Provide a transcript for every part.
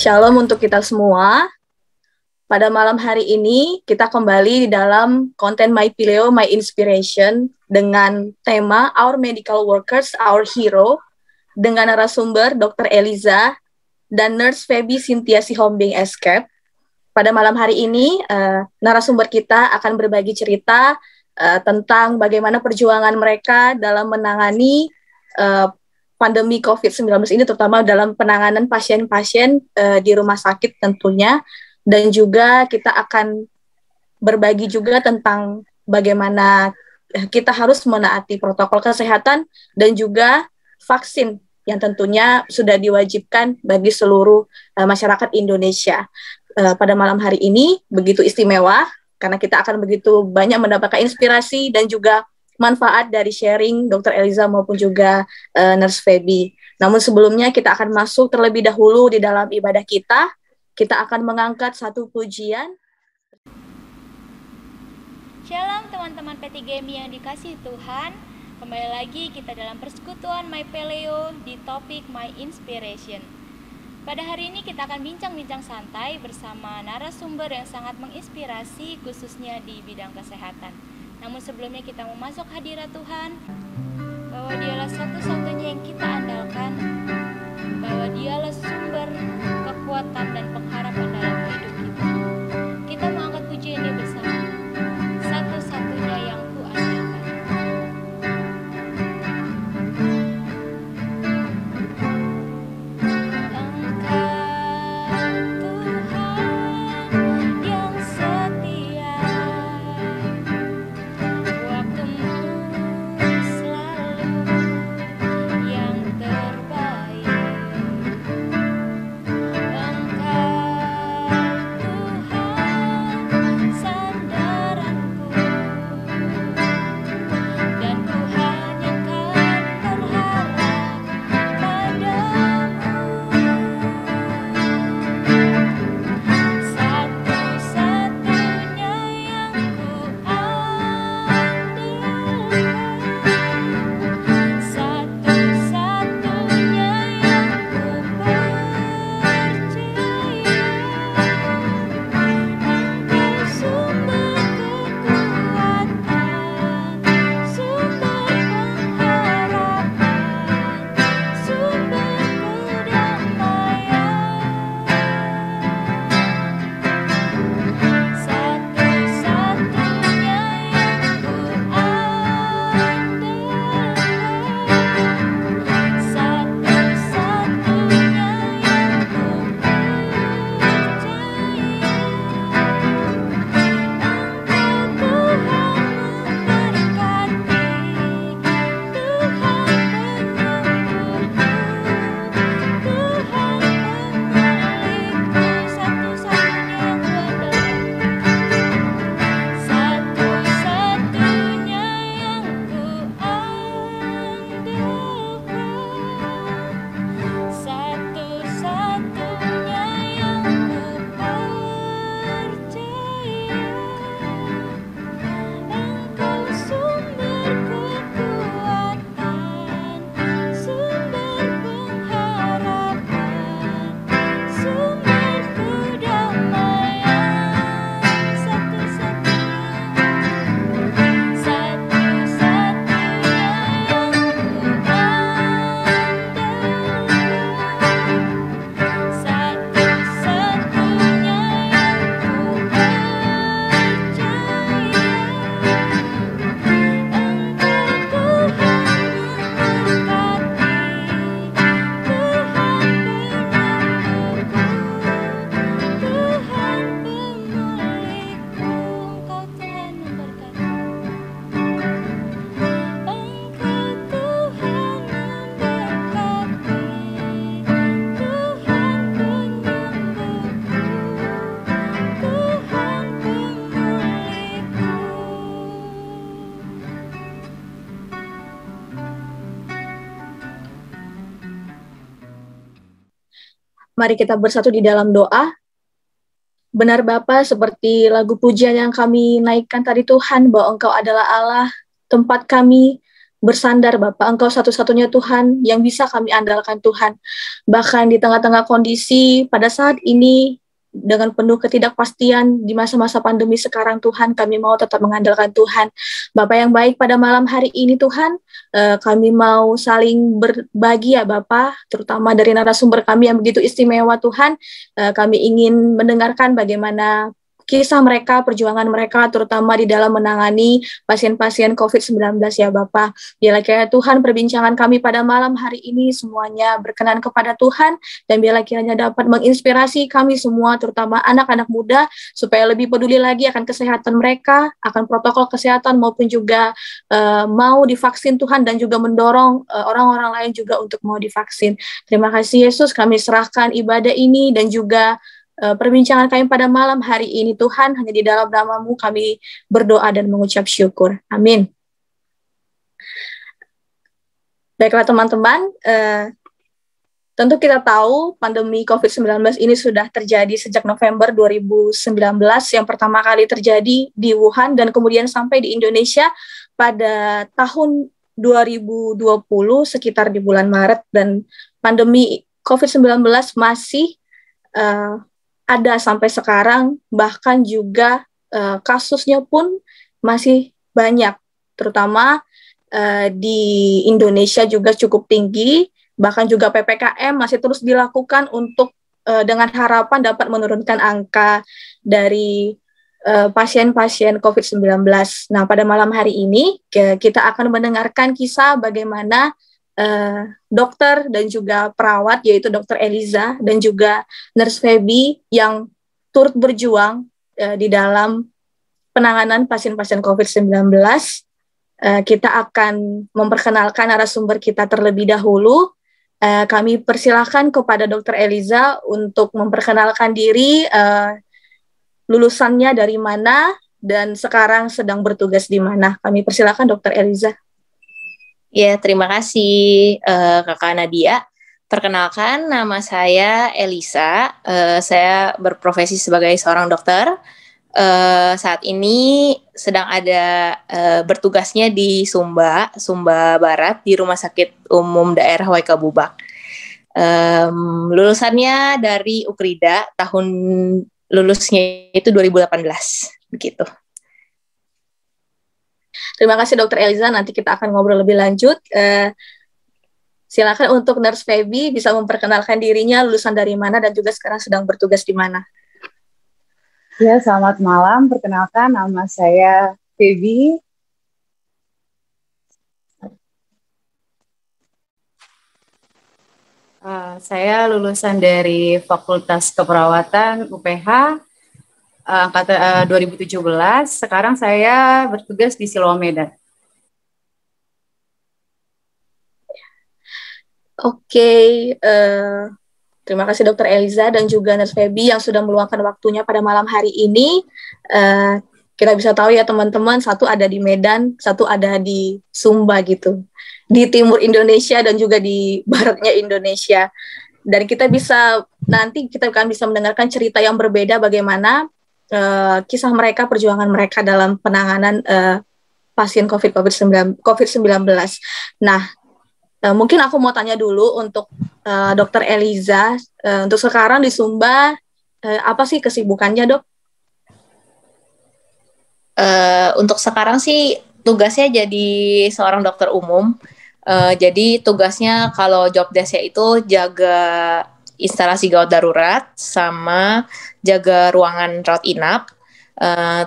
Shalom untuk kita semua. Pada malam hari ini kita kembali di dalam konten My Pileo, My Inspiration dengan tema Our Medical Workers, Our Hero dengan narasumber Dr. Eliza dan Nurse Feby Cynthia Sihombing Escape. Pada malam hari ini narasumber kita akan berbagi cerita tentang bagaimana perjuangan mereka dalam menangani pandemi COVID-19 ini, terutama dalam penanganan pasien-pasien di rumah sakit tentunya. Dan juga kita akan berbagi juga tentang bagaimana kita harus menaati protokol kesehatan dan juga vaksin yang tentunya sudah diwajibkan bagi seluruh masyarakat Indonesia. Pada malam hari ini begitu istimewa karena kita akan begitu banyak mendapatkan inspirasi dan juga manfaat dari sharing Dr. Eliza maupun juga Nurse Feby. Namun sebelumnya kita akan masuk terlebih dahulu di dalam ibadah kita. Kita akan mengangkat satu pujian. Shalom teman-teman P3GMI yang dikasihi Tuhan. Kembali lagi kita dalam persekutuan My Pileo di topik My Inspiration. Pada hari ini kita akan bincang-bincang santai bersama narasumber yang sangat menginspirasi khususnya di bidang kesehatan. Namun sebelumnya kita mau masuk hadirat Tuhan, bahwa Dialah satu-satunya yang kita andalkan, bahwa Dialah sumber kekuatan dan pengharapan dalam hidup kita. Kita mengangkat pujian Dia bersama. Satu-satunya yang ku andalkan. Mari kita bersatu di dalam doa. Benar Bapa, seperti lagu pujian yang kami naikkan tadi Tuhan, bahwa Engkau adalah Allah, tempat kami bersandar Bapak, Engkau satu-satunya Tuhan yang bisa kami andalkan Tuhan. Bahkan di tengah-tengah kondisi pada saat ini, dengan penuh ketidakpastian di masa-masa pandemi sekarang Tuhan, kami mau tetap mengandalkan Tuhan. Bapak yang baik, pada malam hari ini Tuhan, kami mau saling berbagi ya Bapak, terutama dari narasumber kami yang begitu istimewa Tuhan. Kami ingin mendengarkan bagaimana kisah mereka, perjuangan mereka, terutama di dalam menangani pasien-pasien COVID-19 ya Bapak. Biarlah kiranya Tuhan perbincangan kami pada malam hari ini semuanya berkenan kepada Tuhan, dan biarlah kiranya dapat menginspirasi kami semua, terutama anak-anak muda, supaya lebih peduli lagi akan kesehatan mereka, akan protokol kesehatan, maupun juga mau divaksin Tuhan, dan juga mendorong orang-orang lain juga untuk mau divaksin. Terima kasih Yesus, kami serahkan ibadah ini dan juga perbincangan kami pada malam hari ini Tuhan, hanya di dalam nama-Mu kami berdoa dan mengucap syukur. Amin. Baiklah teman-teman, tentu kita tahu pandemi COVID-19 ini sudah terjadi sejak November 2019, yang pertama kali terjadi di Wuhan dan kemudian sampai di Indonesia pada tahun 2020 sekitar di bulan Maret, dan pandemi COVID-19 masih ada sampai sekarang, bahkan juga kasusnya pun masih banyak, terutama di Indonesia juga cukup tinggi, bahkan juga PPKM masih terus dilakukan untuk dengan harapan dapat menurunkan angka dari pasien-pasien COVID-19. Nah, pada malam hari ini kita akan mendengarkan kisah bagaimana dokter dan juga perawat, yaitu Dokter Eliza dan juga Nurse Feby yang turut berjuang di dalam penanganan pasien-pasien COVID-19. Kita akan memperkenalkan narasumber kita terlebih dahulu. Kami persilahkan kepada Dokter Eliza untuk memperkenalkan diri, lulusannya dari mana, dan sekarang sedang bertugas di mana. Kami persilahkan Dokter Eliza. Ya, terima kasih Kakak Nadia. Perkenalkan, nama saya Elisa. Saya berprofesi sebagai seorang dokter. Saat ini sedang ada bertugasnya di Sumba Barat, di Rumah Sakit Umum Daerah Waikabubak. Lulusannya dari Ukrida, tahun lulusnya itu 2018, begitu. Terima kasih Dokter Eliza, nanti kita akan ngobrol lebih lanjut. Silakan untuk Nurse Feby bisa memperkenalkan dirinya, lulusan dari mana, dan juga sekarang sedang bertugas di mana. Ya, selamat malam. Perkenalkan, nama saya Feby. Saya lulusan dari Fakultas Keperawatan UPH angkatan 2017. Sekarang saya bertugas di Siloam Medan. Oke, terima kasih Dokter Eliza dan juga Nurse Feby yang sudah meluangkan waktunya pada malam hari ini. Kita bisa tahu ya teman-teman, satu ada di Medan, satu ada di Sumba gitu, di timur Indonesia dan juga di baratnya Indonesia. Dan kita akan bisa mendengarkan cerita yang berbeda bagaimana kisah mereka, perjuangan mereka dalam penanganan pasien COVID-19. Nah, mungkin aku mau tanya dulu untuk Dokter Eliza, untuk sekarang di Sumba, apa sih kesibukannya, Dok? Untuk sekarang sih tugasnya jadi seorang dokter umum. Jadi tugasnya kalau job desk-nya itu jaga instalasi gawat darurat sama jaga ruangan rawat inap.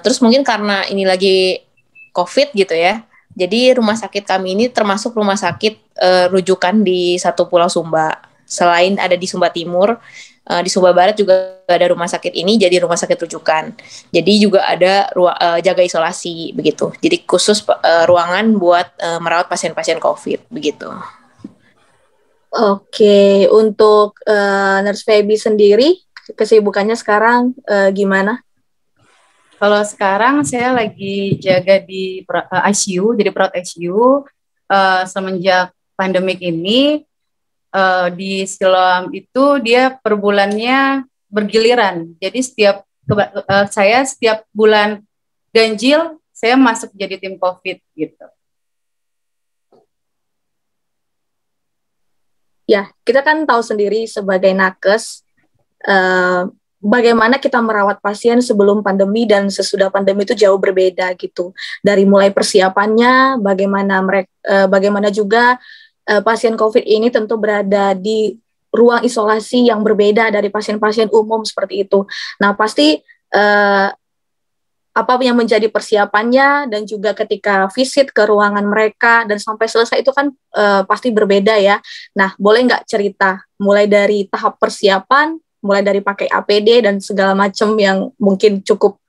Terus mungkin karena ini lagi COVID gitu ya, jadi rumah sakit kami ini termasuk rumah sakit rujukan di satu Pulau Sumba. Selain ada di Sumba Timur, di Sumba Barat juga ada rumah sakit ini jadi rumah sakit rujukan. Jadi juga ada jaga isolasi begitu. Jadi khusus ruangan buat merawat pasien-pasien COVID begitu. Oke, untuk Nurse Feby sendiri kesibukannya sekarang gimana? Kalau sekarang saya lagi jaga di ICU, jadi perawat ICU. Semenjak pandemik ini, di Siloam itu dia per bulannya bergiliran. Jadi saya setiap bulan ganjil saya masuk jadi tim COVID gitu. Ya, kita kan tahu sendiri sebagai nakes, bagaimana kita merawat pasien sebelum pandemi dan sesudah pandemi itu jauh berbeda gitu. Dari mulai persiapannya, bagaimana juga pasien COVID ini tentu berada di ruang isolasi yang berbeda dari pasien-pasien umum seperti itu. Nah, pasti apa yang menjadi persiapannya dan juga ketika visit ke ruangan mereka dan sampai selesai itu kan pasti berbeda ya. Nah, boleh nggak cerita mulai dari tahap persiapan, mulai dari pakai APD dan segala macam yang mungkin cukup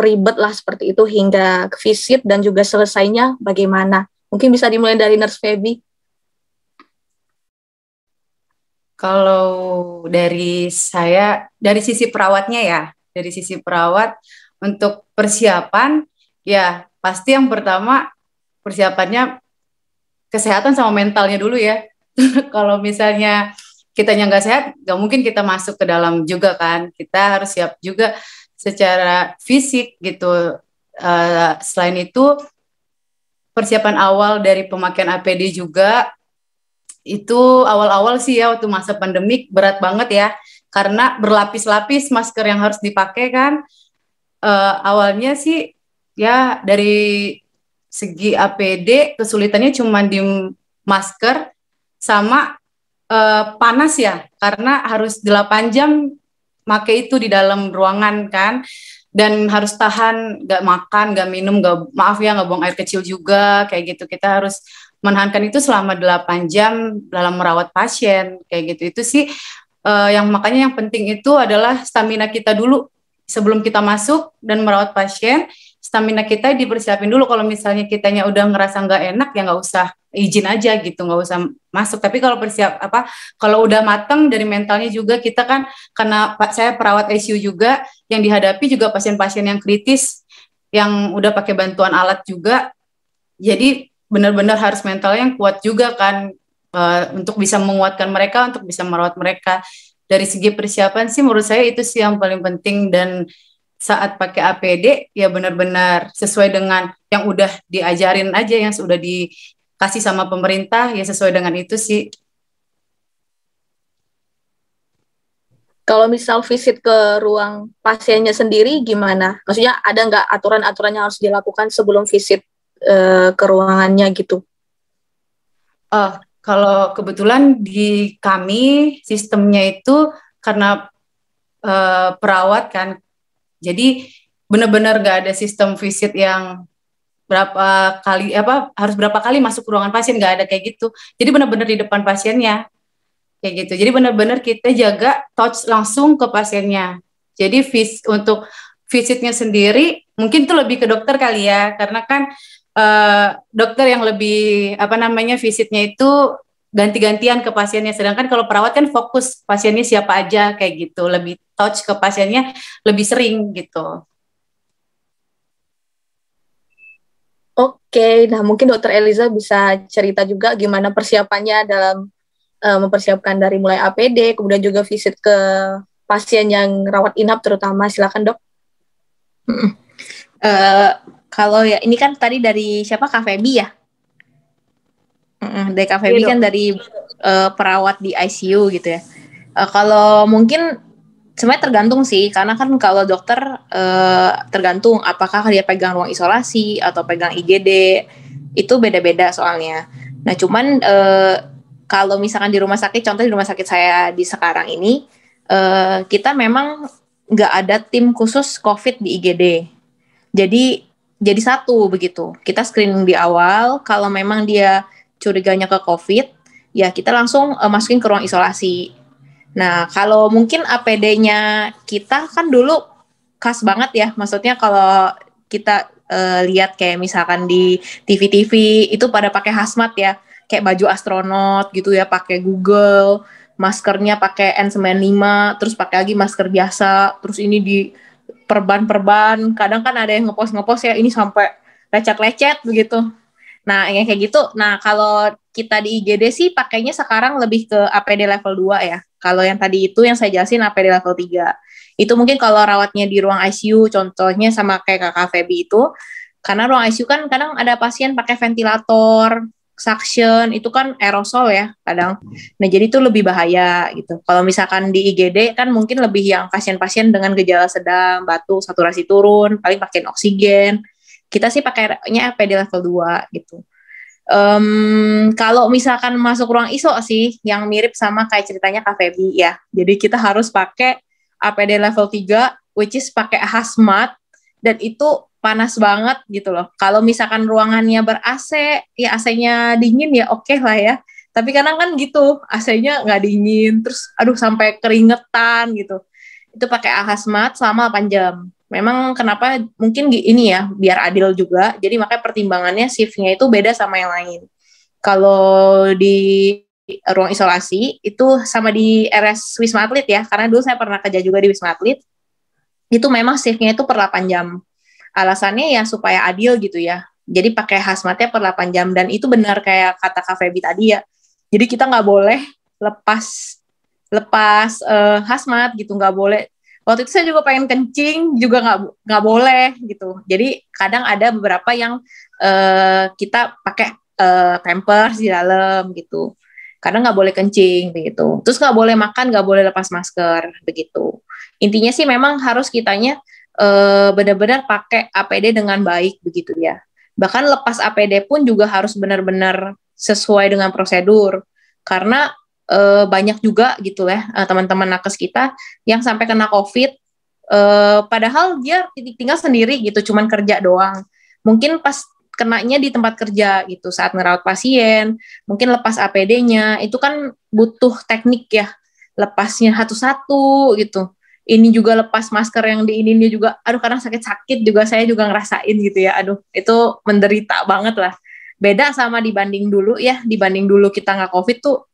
ribet lah seperti itu hingga ke visit dan juga selesainya bagaimana? Mungkin bisa dimulai dari Nurse Feby. Kalau dari saya, dari sisi perawatnya ya, dari sisi perawat untuk persiapan, ya pasti yang pertama persiapannya kesehatan sama mentalnya dulu ya. Kalau misalnya kitanya nggak sehat, nggak mungkin kita masuk ke dalam juga kan. Kita harus siap juga secara fisik gitu. Selain itu, persiapan awal dari pemakaian APD juga, itu awal-awal sih ya waktu masa pandemik berat banget ya. Karena berlapis-lapis masker yang harus dipakai kan. Awalnya sih ya dari segi APD kesulitannya cuma di masker sama panas ya, karena harus 8 jam pakai itu di dalam ruangan kan, dan harus tahan, nggak makan, nggak minum, nggak buang air kecil juga, kayak gitu. Kita harus menahankan itu selama 8 jam dalam merawat pasien, kayak gitu. Itu sih yang makanya yang penting itu adalah stamina kita dulu sebelum kita masuk dan merawat pasien. Stamina kita dipersiapin dulu. Kalau misalnya kitanya udah ngerasa nggak enak, ya nggak usah, izin aja gitu, nggak usah masuk. Tapi kalau kalau udah mateng dari mentalnya juga, kita kan, karena saya perawat ICU juga, yang dihadapi juga pasien-pasien yang kritis, yang udah pakai bantuan alat juga. Jadi benar-benar harus mental yang kuat juga kan, untuk bisa menguatkan mereka, untuk bisa merawat mereka. Dari segi persiapan sih menurut saya itu sih yang paling penting. Dan saat pakai APD ya benar-benar sesuai dengan yang udah diajarin aja, yang sudah dikasih sama pemerintah, ya sesuai dengan itu sih. Kalau misal visit ke ruang pasiennya sendiri gimana? Maksudnya ada nggak aturan-aturan yang harus dilakukan sebelum visit ke ruangannya gitu? Kalau kebetulan di kami sistemnya itu karena perawat kan, jadi benar-benar nggak ada sistem visit yang harus berapa kali masuk ke ruangan pasien, nggak ada kayak gitu. Jadi benar-benar di depan pasiennya kayak gitu. Jadi benar-benar kita jaga touch langsung ke pasiennya. Jadi untuk visitnya sendiri mungkin itu lebih ke dokter kali ya, karena kan dokter yang lebih visitnya itu ganti-gantian ke pasiennya. Sedangkan kalau perawat kan fokus pasiennya siapa aja kayak gitu, lebih touch ke pasiennya lebih sering gitu. Oke, nah mungkin Dokter Eliza bisa cerita juga gimana persiapannya dalam mempersiapkan dari mulai APD, kemudian juga visit ke pasien yang rawat inap terutama. Silakan Dok. Kalau ya ini kan tadi dari siapa, Kak Feby ya? Dari Kak Feby kan dari perawat di ICU gitu ya. Kalau mungkin sebenarnya tergantung sih, karena kan kalau dokter tergantung apakah dia pegang ruang isolasi atau pegang IGD, itu beda-beda soalnya. Nah cuman kalau misalkan di rumah sakit, contoh di rumah sakit saya di sekarang ini, kita memang nggak ada tim khusus COVID di IGD. Jadi satu begitu. Kita screening di awal, kalau memang dia curiganya ke COVID, ya kita langsung masukin ke ruang isolasi. Nah, kalau mungkin APD-nya kita kan dulu khas banget ya. Maksudnya kalau kita lihat kayak misalkan di TV-TV itu pada pakai hazmat ya, kayak baju astronot gitu ya, pakai Google, maskernya pakai N95, terus pakai lagi masker biasa, terus ini di perban, kadang kan ada yang ngepost ya, ini sampai lecet-lecet begitu. Nah, yang kayak gitu. Nah, kalau kita di IGD sih pakainya sekarang lebih ke APD level 2 ya. Kalau yang tadi itu yang saya jelasin APD level 3. Itu mungkin kalau rawatnya di ruang ICU, contohnya sama kayak Kakak Feby itu, karena ruang ICU kan kadang ada pasien pakai ventilator, suction itu kan aerosol ya kadang. Nah jadi itu lebih bahaya gitu. Kalau misalkan di IGD kan mungkin lebih yang pasien-pasien dengan gejala sedang, batuk, saturasi turun, paling pakai oksigen. Kita sih pakainya APD level 2 gitu. Kalau misalkan masuk ruang ISO sih yang mirip sama kayak ceritanya Kak Feby ya. Jadi kita harus pakai APD level 3 which is pakai hazmat dan itu panas banget gitu loh. Kalau misalkan ruangannya ber-AC, ya AC-nya dingin ya oke lah ya. Tapi kadang kan gitu, AC-nya nggak dingin, terus aduh sampai keringetan gitu. Itu pakai hazmat selama 8 jam. Memang kenapa mungkin ini ya, biar adil juga, jadi makanya pertimbangannya shift-nya itu beda sama yang lain. Kalau di ruang isolasi, itu sama di RS Wisma Atlet ya, karena dulu saya pernah kerja juga di Wisma Atlet, itu memang shift-nya itu per 8 jam. Alasannya ya supaya adil gitu ya. Jadi pakai hazmatnya per 8 jam. Dan itu benar kayak kata Kak Feby tadi ya. Jadi kita nggak boleh lepas hazmat gitu, nggak boleh. Waktu itu saya juga pengen kencing, juga nggak boleh gitu. Jadi kadang ada beberapa yang kita pakai pampers di dalam gitu. Kadang nggak boleh kencing begitu. Terus nggak boleh makan, nggak boleh lepas masker begitu. Intinya sih memang harus kitanya benar-benar pakai APD dengan baik begitu ya. Bahkan lepas APD pun juga harus benar-benar sesuai dengan prosedur. Karena banyak juga gitu ya teman-teman nakes kita yang sampai kena COVID, padahal dia tinggal sendiri gitu, cuman kerja doang. Mungkin pas kenanya di tempat kerja gitu, saat ngerawat pasien, mungkin lepas APD-nya, itu kan butuh teknik ya, lepasnya satu-satu gitu. Ini juga lepas masker yang di ini juga, aduh kadang sakit-sakit juga, saya juga ngerasain gitu ya, aduh itu menderita banget lah. Beda sama dibanding dulu kita nggak COVID tuh,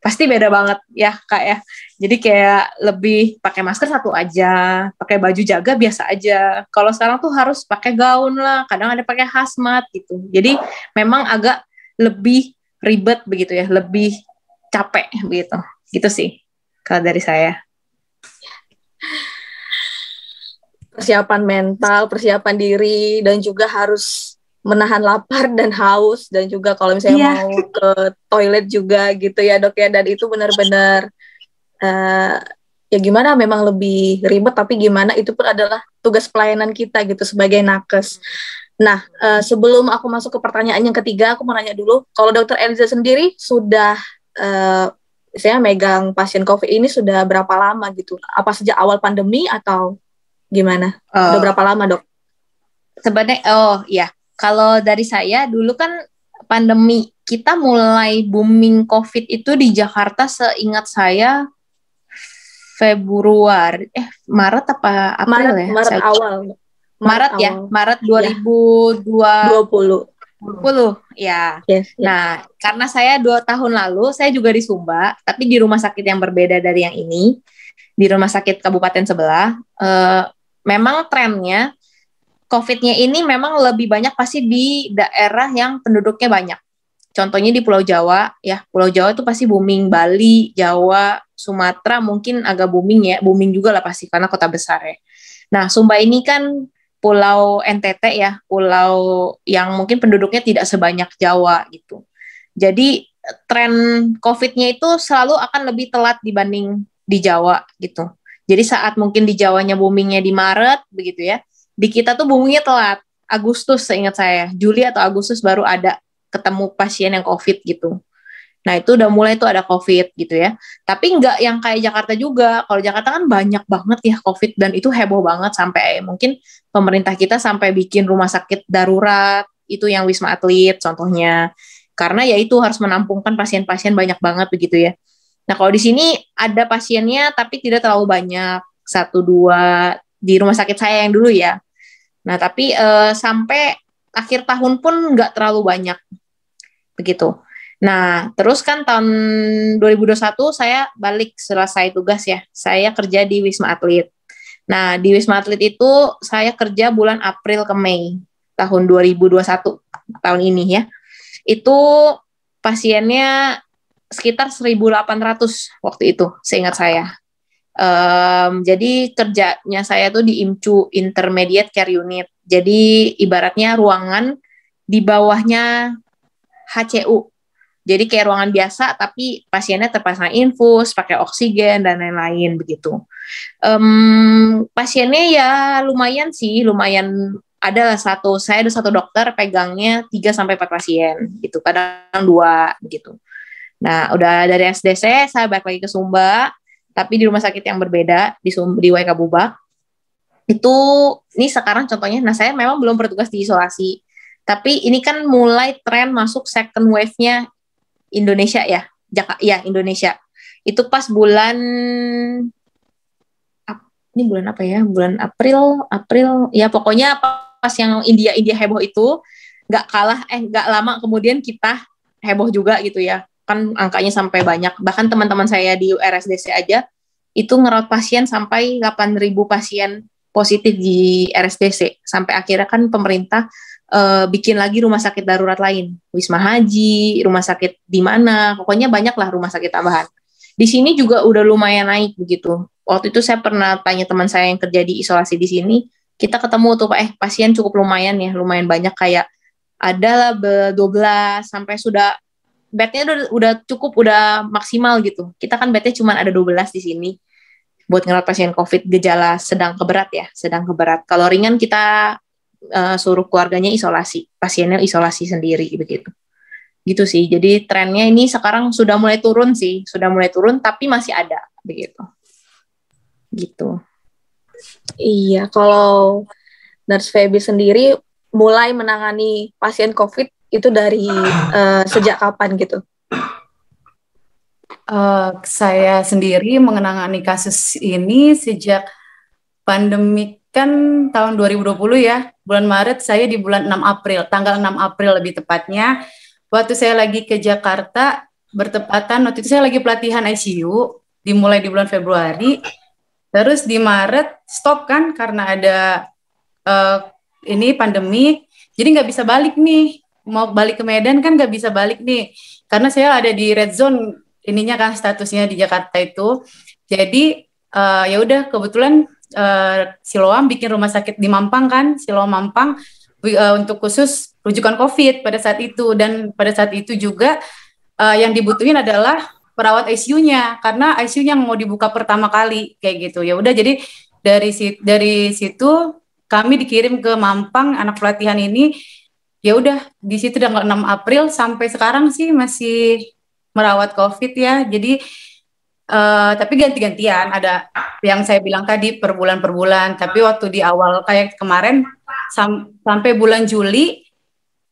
pasti beda banget ya Kak ya. Jadi kayak lebih pakai masker satu aja, pakai baju jaga biasa aja. Kalau sekarang tuh harus pakai gaun lah, kadang ada pakai hazmat gitu. Jadi memang agak lebih ribet begitu ya, lebih capek begitu. Gitu sih kalau dari saya. Persiapan mental, persiapan diri, dan juga harus menahan lapar dan haus, dan juga kalau misalnya mau ke toilet juga gitu ya dok ya, dan itu benar-benar ya gimana, memang lebih ribet, tapi gimana itu pun adalah tugas pelayanan kita gitu sebagai nakes. Nah, sebelum aku masuk ke pertanyaan yang ketiga, aku mau nanya dulu, kalau dokter Eliza sendiri sudah saya megang pasien COVID ini sudah berapa lama gitu? Apa sejak awal pandemi atau gimana? Udah berapa lama dok? Sebenarnya, ya, kalau dari saya dulu kan pandemi kita mulai booming COVID itu di Jakarta, seingat saya Maret apa April ya? Maret awal. Maret 2020. Ya. Yes. Nah, karena saya 2 tahun lalu saya juga di Sumba, tapi di rumah sakit yang berbeda dari yang ini, di rumah sakit kabupaten sebelah. Memang trennya COVID-nya ini memang lebih banyak pasti di daerah yang penduduknya banyak. Contohnya di Pulau Jawa, ya Pulau Jawa itu pasti booming, Bali, Jawa, Sumatera mungkin agak booming juga lah pasti karena kota besar ya. Nah, Sumba ini kan Pulau NTT ya, pulau yang mungkin penduduknya tidak sebanyak Jawa gitu. Jadi tren COVID-nya itu selalu akan lebih telat dibanding di Jawa gitu. Jadi saat mungkin di Jawanya boomingnya di Maret begitu ya, di kita tuh boomingnya telat. Agustus seingat saya, Juli atau Agustus baru ada ketemu pasien yang COVID gitu. Nah itu udah mulai tuh ada COVID gitu ya. Tapi nggak yang kayak Jakarta juga. Kalau Jakarta kan banyak banget ya COVID dan itu heboh banget sampai mungkin pemerintah kita sampai bikin rumah sakit darurat itu yang Wisma Atlet contohnya. Karena ya itu harus menampungkan pasien-pasien banyak banget begitu ya. Nah kalau di sini ada pasiennya tapi tidak terlalu banyak, 1-2 di rumah sakit saya yang dulu ya. Nah tapi sampai akhir tahun pun nggak terlalu banyak begitu. Nah, terus kan tahun 2021 saya balik selesai tugas ya. Saya kerja di Wisma Atlet. Nah, di Wisma Atlet itu saya kerja bulan April ke Mei tahun 2021 tahun ini ya. Itu pasiennya sekitar 1.800 waktu itu, seingat saya. Jadi kerjanya saya tuh di IMCU, Intermediate Care Unit. Jadi ibaratnya ruangan di bawahnya HCU. Jadi kayak ruangan biasa, tapi pasiennya terpasang infus, pakai oksigen, dan lain-lain begitu. Pasiennya ya lumayan sih, lumayan saya ada satu dokter pegangnya 3-4 pasien, gitu, kadang 2, begitu. Nah, udah dari SDC, saya balik lagi ke Sumba, tapi di rumah sakit yang berbeda, di WK Bubak. Ini sekarang contohnya, nah saya memang belum bertugas di isolasi, tapi ini kan mulai tren masuk second wave-nya Indonesia ya, Indonesia. Itu pas ini bulan apa ya? Bulan April, ya pokoknya pas yang India heboh itu, nggak lama kemudian kita heboh juga gitu ya. Kan angkanya sampai banyak. Bahkan teman-teman saya di RSDC aja, itu ngerawat pasien sampai 8.000 pasien positif di RSDC. Sampai akhirnya kan pemerintah bikin lagi rumah sakit darurat lain, Wisma Haji, rumah sakit di mana, pokoknya banyak lah rumah sakit tambahan. Di sini juga udah lumayan naik begitu. Waktu itu saya pernah tanya teman saya yang kerja di isolasi di sini, kita ketemu tuh Pak, pasien cukup lumayan lumayan banyak, kayak ada lah 12 sampai sudah bednya udah cukup, udah maksimal gitu. Kita kan bednya cuma ada 12 di sini buat ngerawat pasien COVID gejala sedang ke berat ya, sedang ke berat. Kalau ringan kita suruh keluarganya isolasi, pasiennya isolasi sendiri begitu. Gitu sih. Jadi trennya ini sekarang sudah mulai turun tapi masih ada begitu. Gitu. Iya, kalau Nurse Feby sendiri mulai menangani pasien COVID itu dari sejak kapan gitu? Saya sendiri menangani kasus ini sejak pandemi kan tahun 2020 ya, bulan Maret, saya di bulan 6 April, tanggal 6 April lebih tepatnya, waktu saya lagi ke Jakarta, bertepatan, waktu itu saya lagi pelatihan ICU, dimulai di bulan Februari, terus di Maret stop kan, karena ada ini pandemi, jadi nggak bisa balik nih, mau balik ke Medan kan nggak bisa balik nih, karena saya ada di red zone, ininya kan statusnya di Jakarta itu, jadi ya udah kebetulan Siloam bikin rumah sakit di Mampang kan, Siloam Mampang untuk khusus rujukan COVID pada saat itu, dan pada saat itu juga yang dibutuhin adalah perawat ICU-nya karena ICU-nya mau dibuka pertama kali kayak gitu. Ya udah, jadi dari situ kami dikirim ke Mampang anak pelatihan ini. Ya udah di situ tanggal 6 April sampai sekarang sih masih merawat COVID ya. Jadi tapi ganti-gantian, ada yang saya bilang tadi per bulan, tapi waktu di awal kayak kemarin sampai bulan Juli,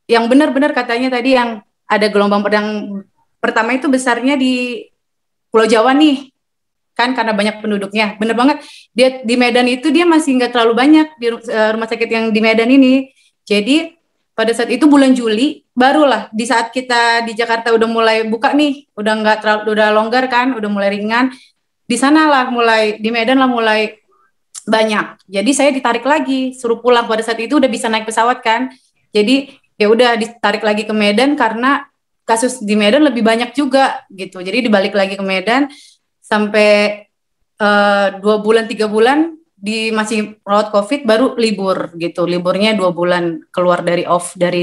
yang benar-benar katanya tadi yang ada gelombang yang pertama itu besarnya di Pulau Jawa nih, kan karena banyak penduduknya, bener banget, dia di Medan itu dia masih nggak terlalu banyak di rumah sakit yang di Medan ini, jadi pada saat itu bulan Juli, barulah di saat kita di Jakarta udah mulai buka nih, udah nggak terlalu, udah longgar kan, udah mulai ringan. Di sana lah mulai, di Medan lah mulai banyak. Jadi saya ditarik lagi, suruh pulang pada saat itu udah bisa naik pesawat kan. Jadi ya udah ditarik lagi ke Medan karena kasus di Medan lebih banyak juga gitu. Jadi dibalik lagi ke Medan sampai 2 bulan 3 bulan di masih rawat COVID, baru libur gitu, liburnya 2 bulan, keluar dari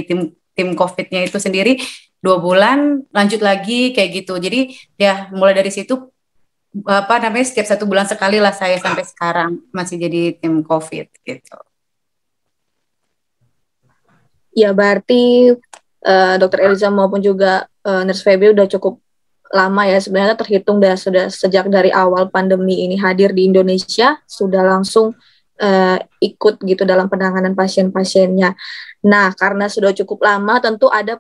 tim COVID-nya itu sendiri 2 bulan, lanjut lagi kayak gitu. Jadi ya mulai dari situ setiap 1 bulan sekali lah saya sampai sekarang masih jadi tim COVID gitu. Ya berarti Dr. Eliza maupun juga Nurse Feby udah cukup lama ya, sebenarnya terhitung sudah sejak dari awal pandemi ini hadir di Indonesia, sudah langsung ikut gitu dalam penanganan pasien-pasiennya. Nah, karena sudah cukup lama, tentu ada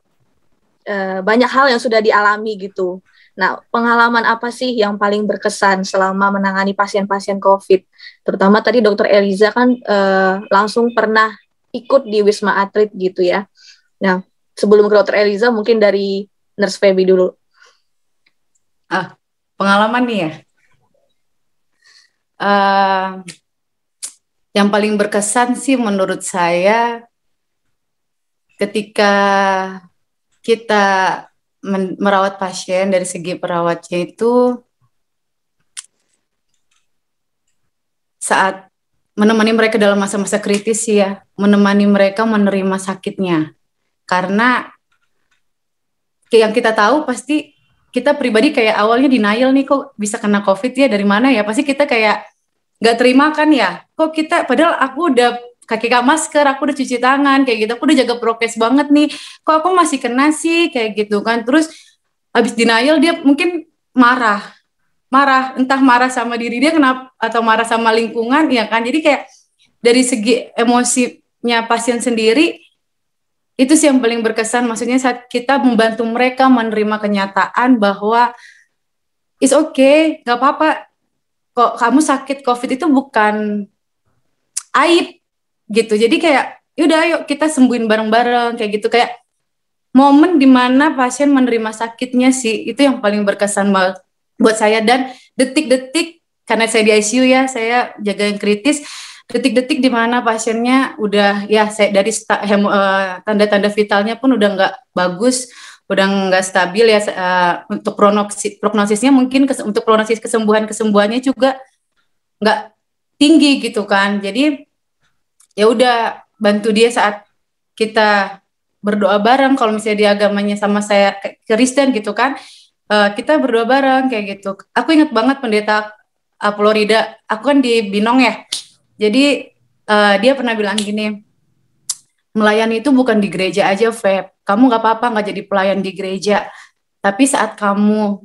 banyak hal yang sudah dialami gitu. Nah, pengalaman apa sih yang paling berkesan selama menangani pasien-pasien COVID? Terutama tadi Dr. Eliza kan langsung pernah ikut di Wisma Atlet gitu ya. Nah, sebelum ke Dr. Eliza, mungkin dari Nurse Feby dulu. Pengalaman nih ya. Yang paling berkesan sih menurut saya ketika kita merawat pasien, dari segi perawatnya itu saat menemani mereka dalam masa-masa kritis ya, menemani mereka menerima sakitnya. Karena kayak yang kita tahu pasti kita pribadi kayak awalnya denial nih, kok bisa kena COVID ya, dari mana ya, pasti kita kayak nggak terima kan ya, kok kita, padahal aku udah pakai masker, aku udah cuci tangan kayak gitu, aku udah jaga prokes banget nih, kok aku masih kena sih kayak gitu kan. Terus habis denial dia mungkin marah, entah marah sama diri dia kenapa atau marah sama lingkungan ya kan. Jadi kayak dari segi emosinya pasien sendiri itu sih yang paling berkesan, maksudnya saat kita membantu mereka menerima kenyataan bahwa it's okay, gak apa-apa kok kamu sakit COVID, itu bukan aib gitu. Jadi kayak yaudah ayo kita sembuhin bareng-bareng kayak gitu. Kayak momen dimana pasien menerima sakitnya sih, itu yang paling berkesan banget buat saya. Dan detik-detik, karena saya di ICU ya, saya jaga yang kritis, detik-detik di mana pasiennya udah ya, saya dari tanda-tanda vitalnya pun udah nggak bagus, udah nggak stabil ya, untuk prognosisnya mungkin untuk prognosis kesembuhannya juga nggak tinggi gitu kan. Jadi ya udah bantu dia saat kita berdoa bareng, kalau misalnya di agamanya sama saya Kristen gitu kan, kita berdoa bareng kayak gitu. Aku ingat banget pendeta Florida, aku kan di Binong ya. Jadi dia pernah bilang gini, melayani itu bukan di gereja aja, Feb. Kamu nggak apa-apa nggak jadi pelayan di gereja, tapi saat kamu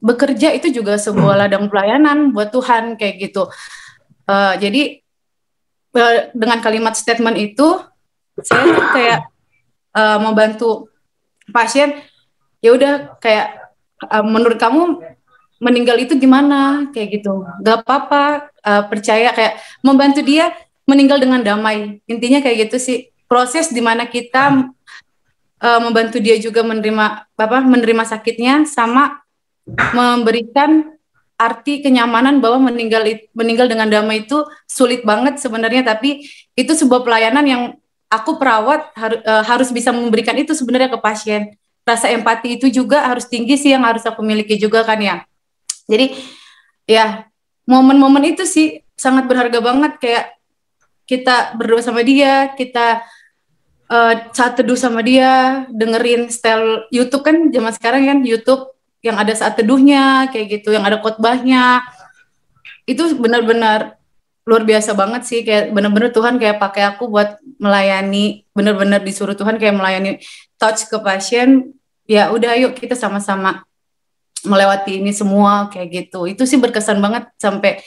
bekerja itu juga sebuah ladang pelayanan buat Tuhan kayak gitu. Jadi dengan kalimat statement itu, saya tuh kayak membantu pasien. Ya udah kayak menurut kamu meninggal itu gimana kayak gitu, gak apa-apa, percaya, kayak membantu dia meninggal dengan damai, intinya kayak gitu sih. Proses dimana kita membantu dia juga menerima sakitnya, sama memberikan arti kenyamanan bahwa meninggal dengan damai itu sulit banget sebenarnya, tapi itu sebuah pelayanan yang aku perawat harus bisa memberikan itu sebenarnya ke pasien. Rasa empati itu juga harus tinggi sih, yang harus aku miliki juga kan ya. Jadi ya momen-momen itu sih sangat berharga banget, kayak kita berdoa sama dia, kita saat teduh sama dia, dengerin style YouTube kan zaman sekarang kan, YouTube yang ada saat teduhnya kayak gitu, yang ada khotbahnya, itu benar-benar luar biasa banget sih. Kayak benar-benar Tuhan kayak pakai aku buat melayani, benar-benar disuruh Tuhan kayak melayani, touch ke pasien. Ya udah yuk kita sama-sama melewati ini semua kayak gitu. Itu sih berkesan banget, sampai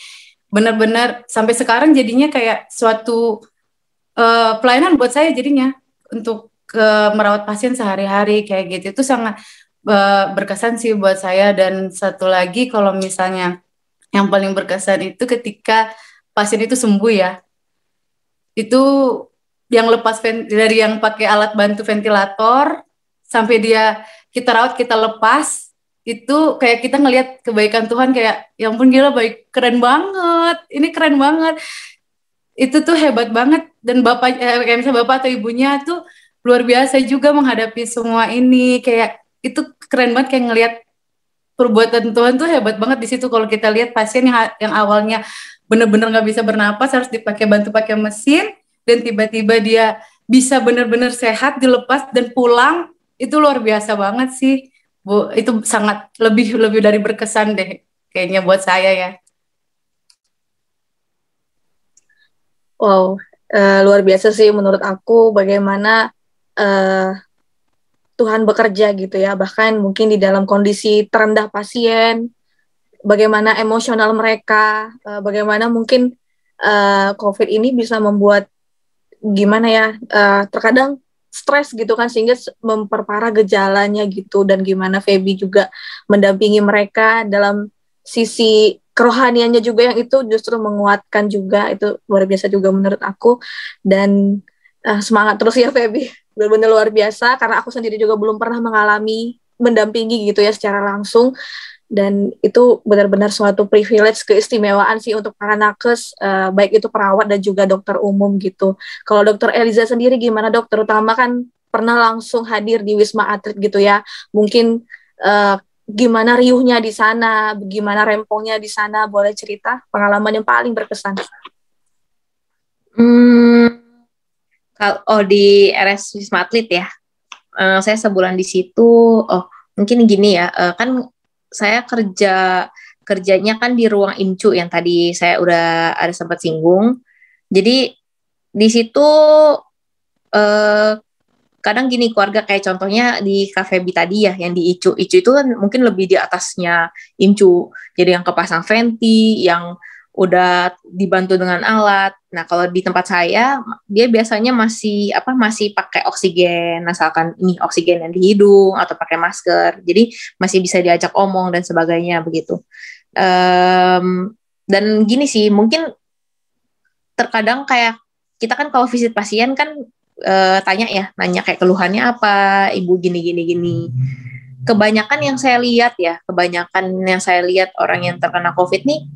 benar-benar sampai sekarang jadinya kayak suatu pelayanan buat saya jadinya, untuk merawat pasien sehari-hari kayak gitu. Itu sangat berkesan sih buat saya. Dan satu lagi, kalau misalnya yang paling berkesan itu ketika pasien itu sembuh ya, itu yang lepas dari yang pakai alat bantu ventilator sampai dia kita rawat, kita lepas, itu kayak kita ngelihat kebaikan Tuhan, kayak ya ampun gila, baik, keren banget, ini keren banget, itu tuh hebat banget. Dan kayak misalnya bapak atau ibunya tuh luar biasa juga menghadapi semua ini, kayak itu keren banget, kayak ngelihat perbuatan Tuhan tuh hebat banget di situ. Kalau kita lihat pasien yang awalnya benar-benar nggak bisa bernapas, harus bantu pakai mesin, dan tiba-tiba dia bisa benar-benar sehat, dilepas dan pulang, itu luar biasa banget sih, Bu. Itu sangat lebih dari berkesan deh kayaknya buat saya ya. Wow, luar biasa sih menurut aku bagaimana Tuhan bekerja gitu ya, bahkan mungkin di dalam kondisi terendah pasien, bagaimana emosional mereka, bagaimana mungkin COVID ini bisa membuat gimana ya, terkadang stres gitu kan, sehingga memperparah gejalanya gitu. Dan gimana Feby juga mendampingi mereka dalam sisi kerohaniannya juga, yang itu justru menguatkan juga. Itu luar biasa juga menurut aku. Dan semangat terus ya Feby, benar-benar luar biasa, karena aku sendiri juga belum pernah mendampingi gitu ya secara langsung. Dan itu benar-benar suatu privilege, keistimewaan sih untuk para nakes, baik itu perawat dan juga dokter umum gitu. Kalau dokter Eliza sendiri gimana dok? Terutama kan pernah langsung hadir di Wisma Atlet gitu ya. Mungkin gimana riuhnya di sana, gimana rempongnya di sana, boleh cerita pengalaman yang paling berkesan? Kalau di RS Wisma Atlet ya, saya sebulan di situ. mungkin gini ya, kan saya kerjanya kan di ruang IMCU yang tadi saya udah ada sempat singgung. Jadi di situ kadang gini keluarga, kayak contohnya di Cafe B tadi ya, yang di ICU itu kan mungkin lebih di atasnya IMCU. Jadi yang kepasang venti, yang udah dibantu dengan alat. Nah, kalau di tempat saya, dia biasanya masih pakai oksigen, asalkan ini oksigen yang di hidung atau pakai masker. Jadi masih bisa diajak omong dan sebagainya begitu. Dan gini sih, mungkin terkadang kayak kita kan kalau visit pasien kan nanya kayak keluhannya apa, ibu gini. Kebanyakan yang saya lihat orang yang terkena COVID nih,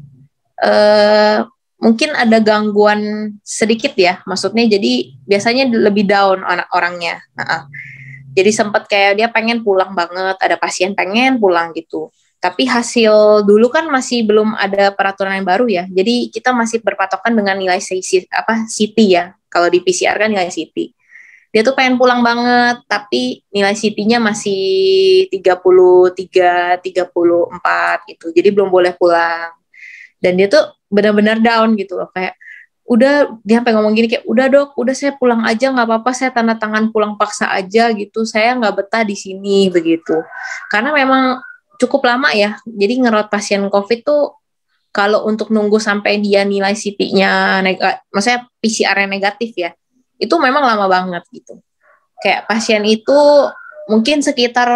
mungkin ada gangguan sedikit ya, maksudnya jadi biasanya lebih down orangnya. Jadi sempat kayak dia pengen pulang banget, ada pasien pengen pulang gitu. Tapi hasil dulu kan masih belum ada peraturan yang baru ya, jadi kita masih berpatokan dengan nilai CT ya. Kalau di PCR kan nilai CT. Dia tuh pengen pulang banget, tapi nilai CT-nya masih 33, 34 gitu. Jadi belum boleh pulang. Dan dia tuh benar-benar down gitu loh, kayak dia sampai ngomong gini kayak, udah dok, udah saya pulang aja, nggak apa-apa, saya tanda tangan pulang paksa aja gitu, saya nggak betah di sini begitu. Karena memang cukup lama ya, jadi ngerawat pasien COVID tuh kalau untuk nunggu sampai dia nilai CT-nya maksudnya PCR-nya negatif ya, itu memang lama banget gitu. Kayak pasien itu mungkin sekitar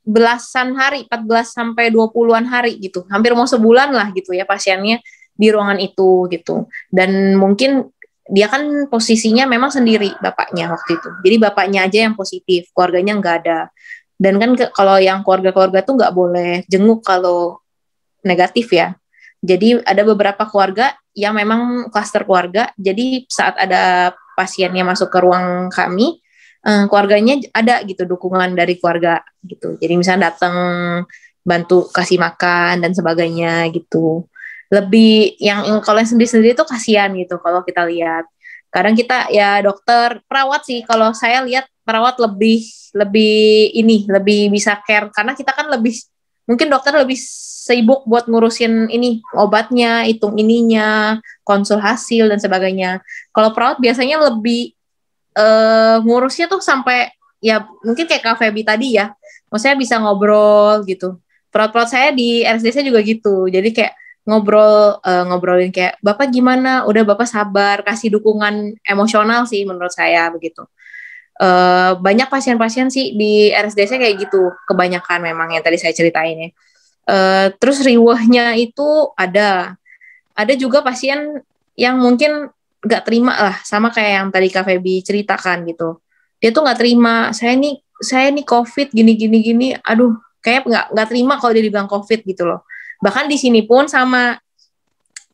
belasan hari, 14 sampai 20-an hari gitu. Hampir mau sebulan lah gitu ya pasiennya di ruangan itu gitu. Dan mungkin dia kan posisinya memang sendiri bapaknya waktu itu. Jadi bapaknya aja yang positif, keluarganya nggak ada. Dan kan kalau yang keluarga-keluarga tuh nggak boleh jenguk kalau negatif ya. Jadi ada beberapa keluarga yang memang klaster keluarga. Jadi saat ada pasiennya masuk ke ruang kami, keluarganya ada gitu, dukungan dari keluarga gitu. Jadi misalnya datang bantu kasih makan dan sebagainya gitu. Lebih yang kalau yang sendiri-sendiri itu kasihan gitu kalau kita lihat. Kadang kita ya dokter, perawat sih, kalau saya lihat perawat lebih bisa care, karena kita kan mungkin dokter lebih sibuk buat ngurusin ini obatnya, hitung ininya, konsul hasil dan sebagainya. Kalau perawat biasanya lebih ngurusnya tuh sampai ya mungkin kayak Kak Feby tadi ya, maksudnya bisa ngobrol gitu. Perawat-perawat saya di RSDC juga gitu, jadi kayak ngobrolin kayak, Bapak gimana? Udah Bapak sabar, kasih dukungan emosional sih menurut saya begitu. Banyak pasien-pasien sih di RSDC kayak gitu, kebanyakan memang yang tadi saya ceritain ya. Terus riwahnya itu ada juga pasien yang mungkin nggak terima lah, sama kayak yang tadi Kak Feby ceritakan gitu. Dia tuh nggak terima, saya nih COVID gini, aduh, kayak nggak terima kalau dia dibilang COVID gitu loh. Bahkan di sini pun sama,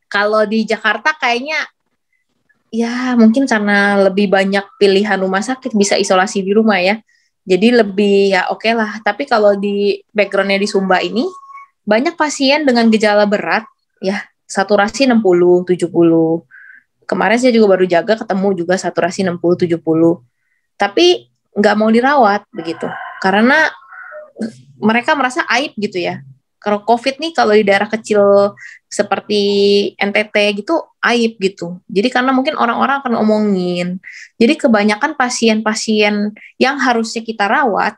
kalau di Jakarta kayaknya ya mungkin karena lebih banyak pilihan rumah sakit, bisa isolasi di rumah ya. Jadi lebih ya oke lah. Tapi kalau di background-nya di Sumba ini, banyak pasien dengan gejala berat, ya saturasi 60, 70. Kemarin saya juga baru jaga, ketemu juga saturasi 60, 70. Tapi nggak mau dirawat begitu. Karena mereka merasa aib gitu ya. Kalau COVID nih, kalau di daerah kecil seperti NTT gitu, aib gitu. Jadi karena mungkin orang-orang akan ngomongin. Jadi kebanyakan pasien-pasien yang harusnya kita rawat,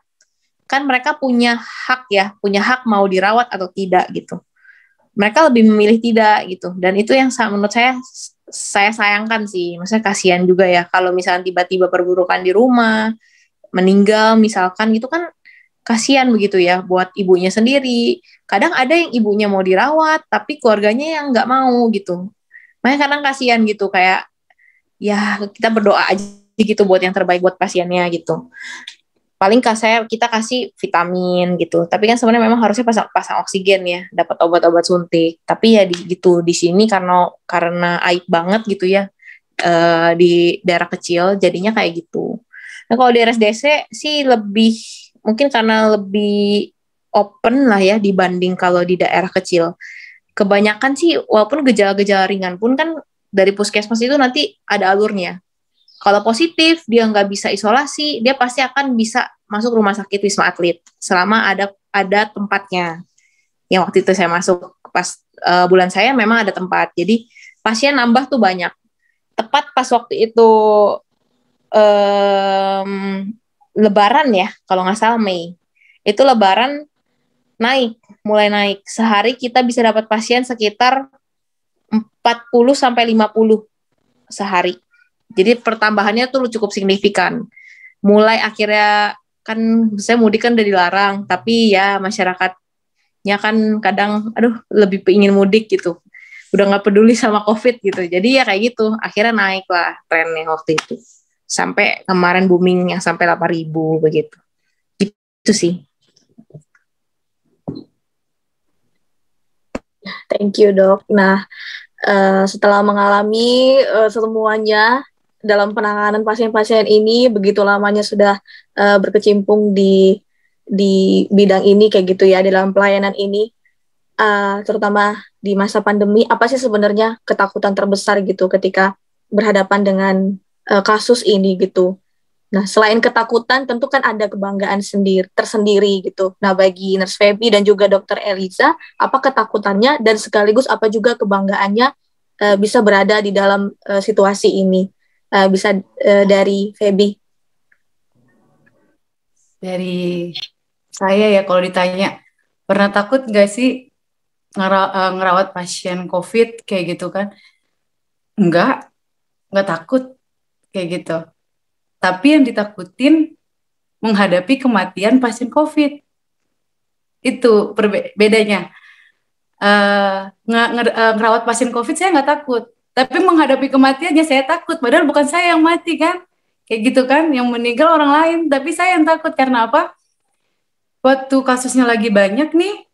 kan mereka punya hak mau dirawat atau tidak gitu. Mereka lebih memilih tidak gitu. Dan itu yang menurut saya sayangkan sih. Maksudnya kasihan juga ya, kalau misalnya tiba-tiba perburukan di rumah, meninggal misalkan gitu kan, kasihan begitu ya buat ibunya sendiri. Kadang ada yang ibunya mau dirawat, tapi keluarganya yang nggak mau gitu. Makanya kadang kasihan gitu, kayak ya kita berdoa aja gitu buat yang terbaik buat pasiennya gitu. Paling kita kasih vitamin gitu. Tapi kan sebenarnya memang harusnya pasang oksigen ya, dapat obat-obat suntik. Tapi ya di sini karena aib banget gitu ya, di daerah kecil jadinya kayak gitu. Nah kalau di RSDC sih mungkin karena lebih open lah ya dibanding kalau di daerah kecil. Kebanyakan sih walaupun gejala-gejala ringan pun kan dari puskesmas itu nanti ada alurnya. Kalau positif dia nggak bisa isolasi, dia pasti akan bisa masuk rumah sakit Wisma Atlet selama ada tempatnya. Yang waktu itu saya masuk pas bulan saya memang ada tempat. Jadi pasien nambah tuh banyak. Tepat pas waktu itu Lebaran ya, kalau nggak salah Mei. Itu Lebaran mulai naik. Sehari kita bisa dapat pasien sekitar 40 sampai 50 sehari. Jadi pertambahannya tuh cukup signifikan. Mulai akhirnya kan saya mudik kan udah dilarang, tapi ya masyarakatnya kan kadang lebih ingin mudik gitu. Udah nggak peduli sama COVID gitu. Jadi ya kayak gitu. Akhirnya naik lah trennya waktu itu. Sampai kemarin booming yang sampai 8.000 begitu. Itu sih. Thank you, Dok. Nah, setelah mengalami semuanya dalam penanganan pasien-pasien ini, begitu lamanya sudah berkecimpung di bidang ini kayak gitu ya, di dalam pelayanan ini, terutama di masa pandemi, apa sih sebenarnya ketakutan terbesar gitu ketika berhadapan dengan kasus ini gitu? Nah, selain ketakutan, tentu kan ada kebanggaan tersendiri gitu. Nah, bagi Nurse Feby dan juga Dr. Eliza, apa ketakutannya dan sekaligus apa juga kebanggaannya bisa berada di dalam situasi ini? Bisa dari Feby. Dari saya ya, kalau ditanya, pernah takut nggak sih ngerawat pasien COVID kayak gitu kan? Nggak takut kayak gitu. Tapi yang ditakutin menghadapi kematian pasien COVID. Itu bedanya. Ngerawat pasien COVID saya nggak takut. Tapi menghadapi kematiannya saya takut. Padahal bukan saya yang mati kan. Kayak gitu kan. Yang meninggal orang lain. Tapi saya yang takut. Karena apa? Waktu kasusnya lagi banyak nih.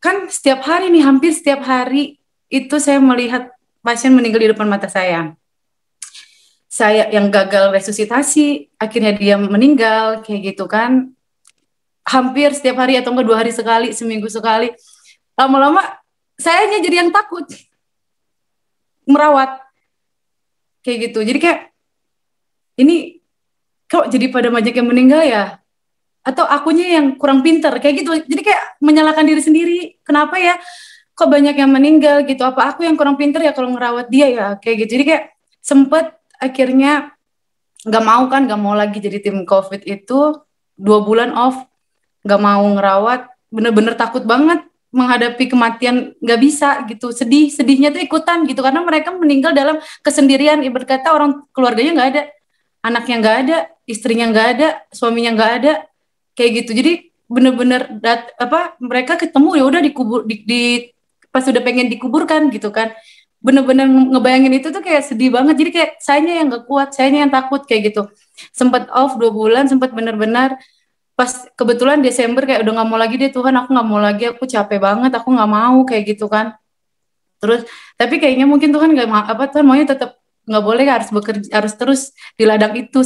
Kan setiap hari nih. Hampir setiap hari. Itu saya melihat pasien meninggal di depan mata saya. Saya yang gagal resusitasi, akhirnya dia meninggal, kayak gitu kan. Hampir setiap hari atau enggak 2 hari sekali, seminggu sekali. Lama-lama, saya jadi yang takut merawat. Kayak gitu. Jadi kayak, ini kok jadi pada banyak yang meninggal ya? Atau akunya yang kurang pinter, kayak gitu. Jadi kayak menyalahkan diri sendiri. Kenapa ya? Kok banyak yang meninggal gitu? Apa aku yang kurang pinter ya kalau ngerawat dia ya? Kayak gitu. Jadi kayak sempet akhirnya nggak mau lagi jadi tim COVID itu 2 bulan off, nggak mau ngerawat, bener-bener takut banget menghadapi kematian, nggak bisa gitu, sedihnya tuh ikutan gitu karena mereka meninggal dalam kesendirian, ibarat kata orang keluarganya nggak ada, anaknya nggak ada, istrinya nggak ada, suaminya nggak ada, kayak gitu. Jadi bener-bener mereka ketemu ya udah dikubur pas udah pengen dikuburkan gitu kan. Bener-bener ngebayangin itu tuh kayak sedih banget. Jadi kayak sayanya yang gak kuat, sayanya yang takut kayak gitu. Sempet off 2 bulan, sempet bener-bener pas kebetulan Desember kayak udah gak mau lagi deh Tuhan, aku gak mau lagi, aku capek banget, aku gak mau kayak gitu kan. Terus tapi kayaknya mungkin Tuhan Tuhan maunya tetap nggak boleh, harus bekerja, harus terus di ladang itu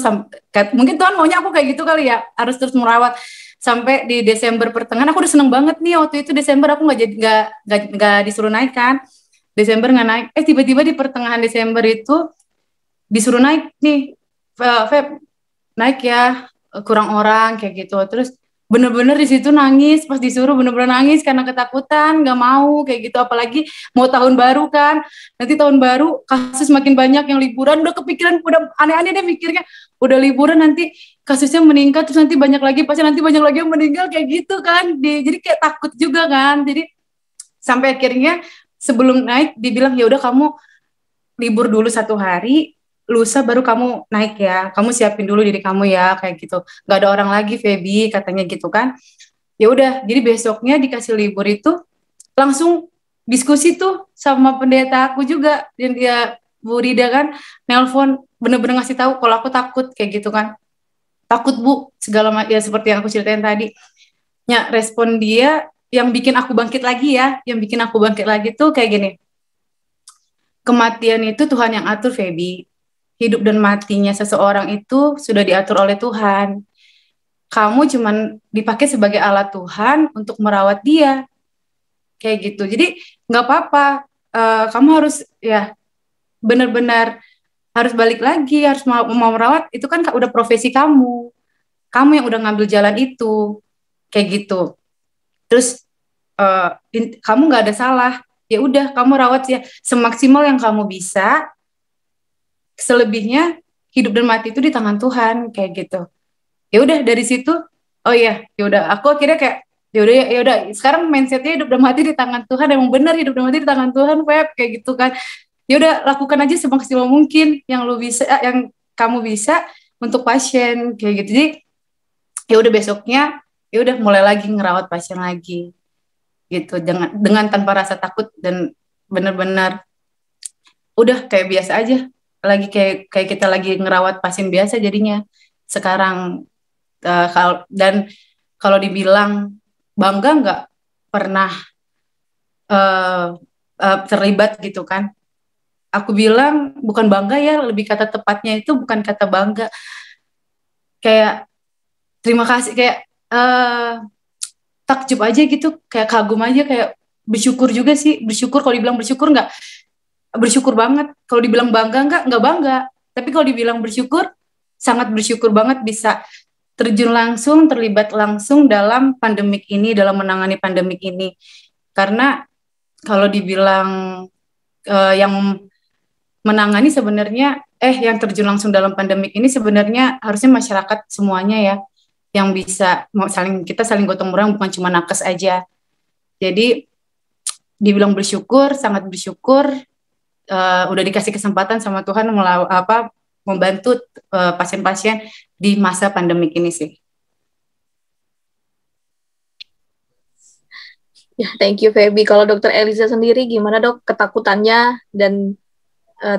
mungkin Tuhan maunya aku kayak gitu kali ya, harus terus merawat sampai di Desember pertengahan. Aku udah seneng banget nih waktu itu Desember aku nggak disuruh naik kan. Desember nggak naik, tiba-tiba di pertengahan Desember itu disuruh naik nih, Feb, naik ya, kurang orang kayak gitu. Terus bener-bener di situ nangis, pas disuruh bener-bener nangis karena ketakutan, nggak mau kayak gitu. Apalagi mau tahun baru kan, nanti tahun baru kasus makin banyak yang liburan, udah kepikiran, udah aneh-aneh deh mikirnya, udah liburan nanti kasusnya meningkat, terus nanti banyak lagi, pasti nanti banyak lagi yang meninggal kayak gitu kan. Jadi kayak takut juga kan. Jadi sampai akhirnya sebelum naik dibilang ya udah kamu libur dulu 1 hari, lusa baru kamu naik ya, kamu siapin dulu diri kamu ya, kayak gitu. Nggak ada orang lagi Feby katanya gitu kan. Ya udah, jadi besoknya dikasih libur itu langsung diskusi tuh sama pendeta aku juga, dan dia Bu Rida kan nelpon, bener-bener ngasih tahu kalau aku takut kayak gitu kan. Takut Bu, segala ya seperti yang aku ceritain tadi. Ya respon dia yang bikin aku bangkit lagi ya, yang bikin aku bangkit lagi tuh kayak gini. Kematian itu Tuhan yang atur, Feby. Hidup dan matinya seseorang itu sudah diatur oleh Tuhan. Kamu cuman dipakai sebagai alat Tuhan untuk merawat dia. Kayak gitu. Jadi nggak apa-apa. Kamu harus ya benar-benar harus balik lagi, harus mau merawat. Itu kan udah profesi kamu. kamu yang udah ngambil jalan itu, kayak gitu. Terus kamu nggak ada salah, ya udah kamu rawat ya semaksimal yang kamu bisa, selebihnya hidup dan mati itu di tangan Tuhan, kayak gitu. Ya udah dari situ, oh iya, ya udah aku akhirnya kayak ya udah sekarang mindsetnya hidup dan mati di tangan Tuhan, emang benar hidup dan mati di tangan Tuhan, Feb, kayak gitu kan. Ya udah lakukan aja semaksimal mungkin yang lu bisa, yang kamu bisa untuk pasien, kayak gitu. Jadi ya udah besoknya ya udah mulai lagi ngerawat pasien lagi gitu, dengan tanpa rasa takut, dan benar-benar udah kayak biasa aja, lagi kayak kita lagi ngerawat pasien biasa jadinya sekarang. Dan kalau dibilang bangga, nggak pernah terlibat gitu kan, aku bilang bukan bangga ya, lebih kata tepatnya itu bukan kata bangga, kayak terima kasih, kayak takjub aja gitu, kayak kagum aja, kayak bersyukur juga sih. Bersyukur, kalau dibilang bersyukur nggak, bersyukur banget. Kalau dibilang bangga nggak bangga. Tapi kalau dibilang bersyukur, sangat bersyukur banget bisa terjun langsung, terlibat langsung dalam pandemik ini, dalam menangani pandemik ini. Karena kalau dibilang yang menangani sebenarnya, yang terjun langsung dalam pandemik ini sebenarnya harusnya masyarakat semuanya ya, yang bisa kita saling gotong royong, bukan cuma nakes aja. Jadi dibilang bersyukur, sangat bersyukur, udah dikasih kesempatan sama Tuhan membantu pasien-pasien di masa pandemik ini sih. Ya, thank you Feby. Kalau Dokter Eliza sendiri gimana dok ketakutannya, dan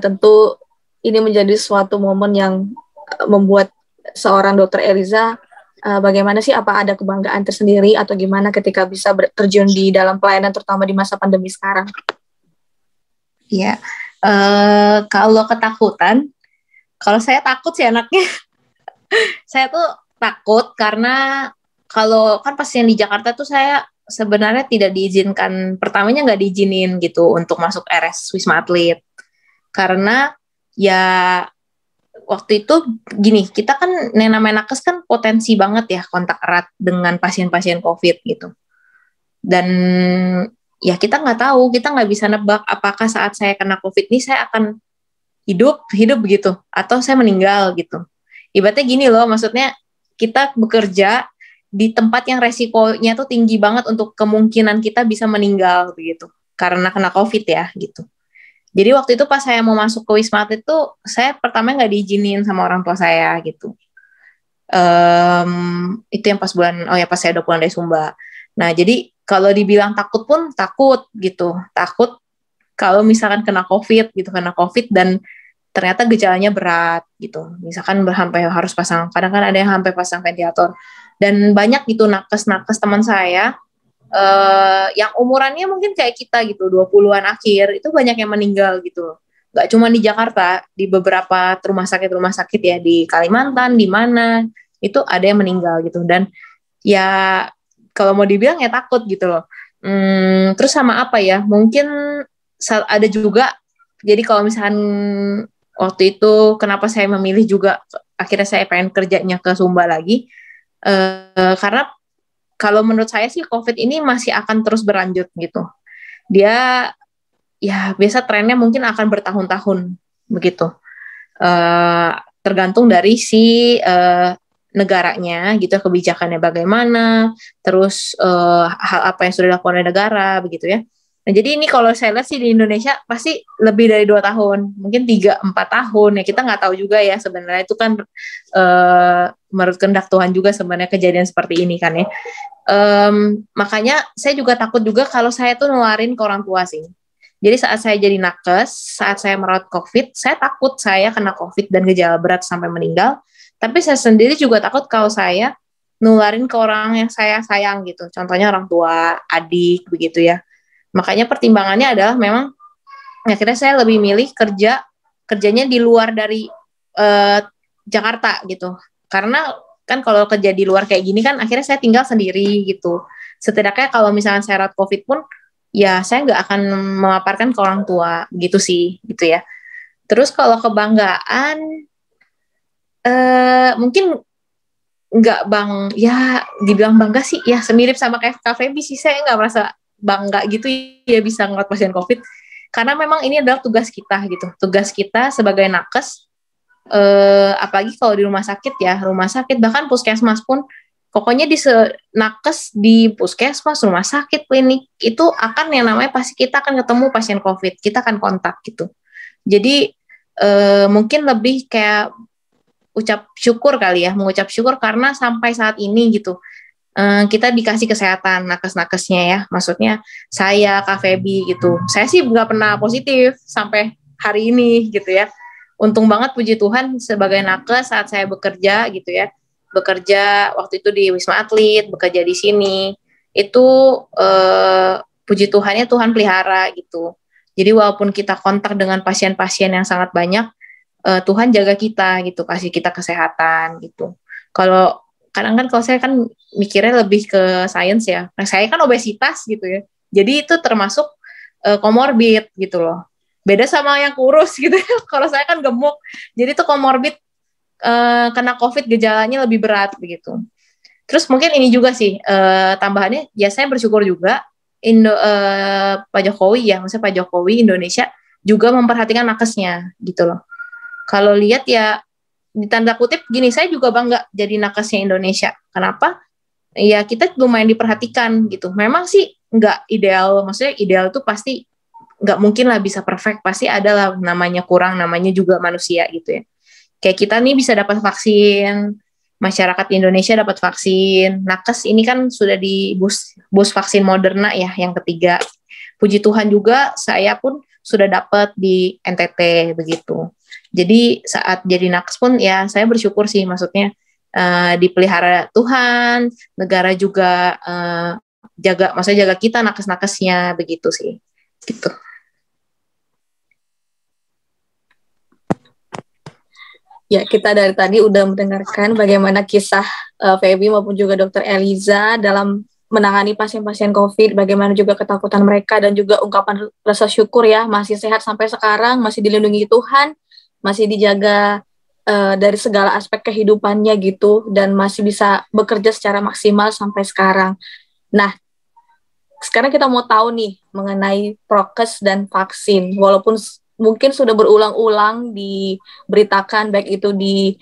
tentu ini menjadi suatu momen yang membuat seorang Dokter Eliza bagaimana sih, apa ada kebanggaan tersendiri atau gimana ketika bisa terjun di dalam pelayanan terutama di masa pandemi sekarang? Ya, kalau ketakutan, kalau saya takut sih anaknya. Saya tuh takut karena kalau kan pasien di Jakarta tuh saya sebenarnya tidak diizinkan, pertamanya nggak diizinin gitu untuk masuk RS Wisma Atlet. Karena ya waktu itu gini, kita kan namanya nakes kan potensi banget ya kontak erat dengan pasien-pasien COVID gitu. Dan ya kita nggak tahu, kita nggak bisa nebak apakah saat saya kena COVID ini saya akan hidup gitu, atau saya meninggal gitu. Ibaratnya gini loh, maksudnya kita bekerja di tempat yang resikonya tuh tinggi banget untuk kemungkinan kita bisa meninggal begitu, karena kena COVID ya gitu. Jadi waktu itu pas saya mau masuk ke Wisma Atlet itu, saya pertama nggak diizinin sama orang tua saya gitu. Itu yang pas saya udah pulang dari Sumba. Nah jadi kalau dibilang takut pun takut gitu, takut kalau misalkan kena COVID dan ternyata gejalanya berat gitu. Misalkan sampai harus kadang kan ada yang sampai pasang ventilator. Dan banyak gitu nakes-nakes teman saya yang umurannya mungkin kayak kita gitu, 20-an akhir, itu banyak yang meninggal gitu. Gak cuma di Jakarta, di beberapa rumah sakit ya, di Kalimantan, di mana, itu ada yang meninggal gitu. Dan ya kalau mau dibilang ya takut gitu loh. Terus sama apa ya, mungkin ada juga, jadi kalau misalkan waktu itu kenapa saya memilih juga, akhirnya saya pengen kerjanya ke Sumba lagi, karena kalau menurut saya sih COVID ini masih akan terus berlanjut gitu. Dia ya biasa trennya mungkin akan bertahun-tahun begitu. Tergantung dari si negaranya gitu, kebijakannya bagaimana, terus hal apa yang sudah dilakukan oleh negara begitu ya. Nah jadi ini kalau saya lihat sih di Indonesia pasti lebih dari 2 tahun, mungkin 3-4 tahun ya, kita nggak tahu juga ya sebenarnya, itu kan menurut kehendak Tuhan juga sebenarnya kejadian seperti ini kan ya. Makanya saya juga takut juga kalau saya tuh nularin ke orang tua sih. Jadi saat saya jadi nakes, saat saya merawat COVID, saya takut saya kena COVID dan gejala berat sampai meninggal. Tapi saya sendiri juga takut kalau saya nularin ke orang yang saya sayang gitu. Contohnya orang tua, adik begitu ya. Makanya pertimbangannya adalah memang akhirnya saya lebih milih kerjanya di luar dari Jakarta gitu. Karena kan kalau kerja di luar kayak gini kan akhirnya saya tinggal sendiri gitu. Setidaknya kalau misalnya saya rawat COVID pun ya saya nggak akan memaparkan ke orang tua gitu sih gitu ya. Terus kalau kebanggaan mungkin nggak ya dibilang bangga sih ya semirip sama kayak Kak Feby sih, saya nggak merasa bangga gitu ya bisa ngeliat pasien COVID, karena memang ini adalah tugas kita gitu, tugas kita sebagai nakes, apalagi kalau di rumah sakit ya, rumah sakit bahkan puskesmas pun, pokoknya nakes di puskesmas, rumah sakit, klinik itu akan yang namanya pasti kita akan ketemu pasien COVID, kita akan kontak gitu. Jadi mungkin lebih kayak ucap syukur kali ya, mengucap syukur karena sampai saat ini gitu kita dikasih kesehatan nakes-nakesnya ya, maksudnya saya, Kak Feby gitu, saya sih nggak pernah positif sampai hari ini gitu ya, untung banget puji Tuhan sebagai nakes saat saya bekerja gitu ya, bekerja waktu itu di Wisma Atlet, bekerja di sini itu puji Tuhannya Tuhan pelihara gitu, jadi walaupun kita kontak dengan pasien-pasien yang sangat banyak, Tuhan jaga kita gitu, kasih kita kesehatan gitu. Kalau kadang kan kalau saya kan mikirnya lebih ke sains ya. Nah, saya kan obesitas gitu ya. Jadi itu termasuk komorbid gitu loh. Beda sama yang kurus gitu ya. Kalau saya kan gemuk. Jadi itu komorbid, kena COVID gejalanya lebih berat begitu. Terus mungkin ini juga sih tambahannya, ya saya bersyukur juga Pak Jokowi ya, maksudnya Pak Jokowi Indonesia juga memperhatikan nakesnya gitu loh. Kalau lihat ya di tanda kutip gini, saya juga bangga jadi nakesnya Indonesia. Kenapa? Ya kita lumayan diperhatikan gitu. Memang sih nggak ideal, maksudnya ideal itu pasti nggak mungkin lah bisa perfect, pasti ada lah namanya kurang, namanya juga manusia gitu ya. Kayak kita nih bisa dapat vaksin, masyarakat Indonesia dapat vaksin, nakes ini kan sudah di bus vaksin Moderna ya, yang ketiga. Puji Tuhan juga saya pun sudah dapat di NTT begitu. Jadi saat jadi nakes pun ya saya bersyukur sih, maksudnya dipelihara Tuhan, negara juga maksudnya jaga kita nakes-nakesnya begitu sih, gitu. Ya, kita dari tadi udah mendengarkan bagaimana kisah Feby maupun juga Dr. Eliza dalam menangani pasien-pasien COVID, bagaimana juga ketakutan mereka dan juga ungkapan rasa syukur ya, masih sehat sampai sekarang, masih dilindungi Tuhan, masih dijaga dari segala aspek kehidupannya gitu, dan masih bisa bekerja secara maksimal sampai sekarang. Nah, sekarang kita mau tahu nih mengenai prokes dan vaksin, walaupun mungkin sudah berulang-ulang diberitakan, baik itu di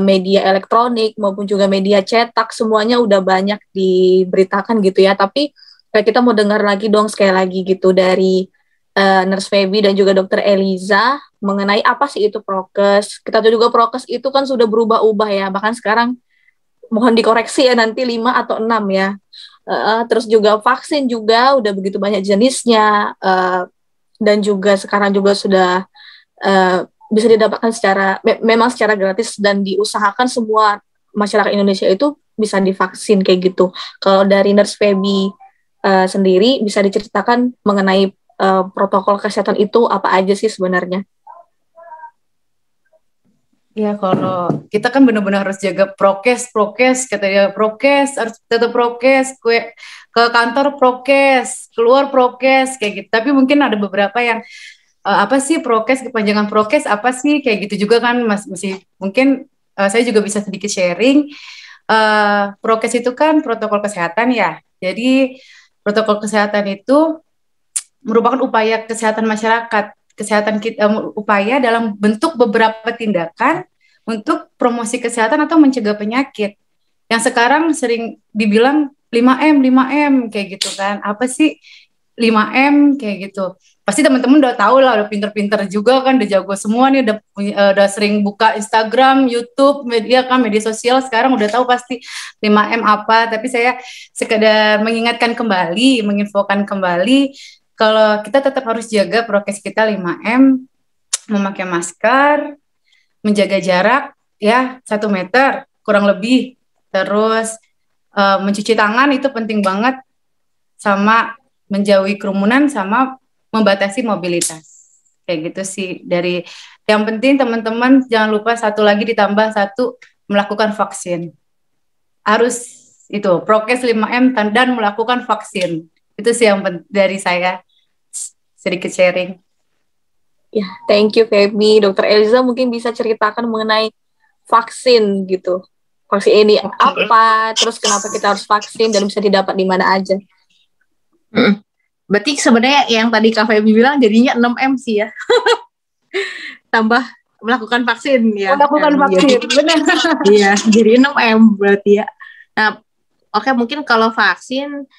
media elektronik maupun juga media cetak, semuanya udah banyak diberitakan gitu ya, tapi kita mau dengar lagi dong sekali lagi gitu dari Nurse Feby dan juga Dr. Eliza mengenai apa sih itu prokes. Kita tahu juga prokes itu kan sudah berubah-ubah ya, bahkan sekarang mohon dikoreksi ya nanti 5 atau 6 ya. Terus juga vaksin juga udah begitu banyak jenisnya, dan juga sekarang juga sudah bisa didapatkan memang secara gratis dan diusahakan semua masyarakat Indonesia itu bisa divaksin kayak gitu. Kalau dari Nurse Feby sendiri bisa diceritakan mengenai protokol kesehatan itu apa aja sih sebenarnya? Ya, kalau kita kan benar-benar harus jaga prokes, kata dia prokes, harus tetap prokes, ke kantor prokes, keluar prokes, kayak gitu. Tapi mungkin ada beberapa yang apa sih prokes, kepanjangan prokes apa sih, kayak gitu juga kan, masih mungkin saya juga bisa sedikit sharing. Prokes itu kan protokol kesehatan ya. Jadi protokol kesehatan itu merupakan upaya kesehatan masyarakat. Kesehatan kita, upaya dalam bentuk beberapa tindakan untuk promosi kesehatan atau mencegah penyakit. Yang sekarang sering dibilang 5M kayak gitu kan. Apa sih 5M kayak gitu? Pasti teman-teman udah tahu lah, udah pinter-pinter juga kan, udah jago semua nih, udah sering buka Instagram, YouTube, media sosial sekarang udah tahu pasti 5M apa. Tapi saya sekedar mengingatkan kembali, menginfokan kembali kalau kita tetap harus jaga prokes kita 5M, memakai masker, menjaga jarak ya 1 meter kurang lebih, terus mencuci tangan itu penting banget, sama menjauhi kerumunan, sama membatasi mobilitas. Kayak gitu sih. Dari yang penting teman-teman jangan lupa satu lagi ditambah satu, melakukan vaksin. Harus itu prokes 5M dan melakukan vaksin. Itu sih yang dari saya. Sedikit sharing. Ya, thank you Feby. Dr. Eliza mungkin bisa ceritakan mengenai vaksin gitu. Vaksin ini apa, terus kenapa kita harus vaksin dan bisa didapat di mana aja. Berarti sebenarnya yang tadi Kak Feby bilang jadinya 6M sih ya. Tambah melakukan vaksin ya. Melakukan vaksin, benar. Iya, jadi 6M berarti ya. Nah, oke, mungkin kalau vaksin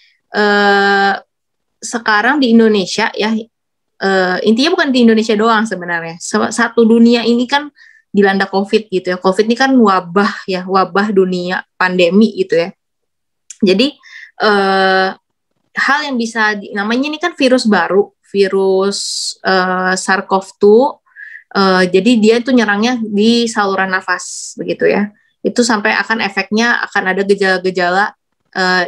sekarang di Indonesia ya, intinya bukan di Indonesia doang sebenarnya. Satu dunia ini kan dilanda COVID gitu ya. COVID ini kan wabah ya, wabah dunia, pandemi gitu ya. Jadi hal yang bisa namanya ini kan virus baru, virus SARS-CoV-2. Jadi dia itu nyerangnya di saluran nafas begitu ya. Itu sampai akan efeknya akan ada gejala-gejala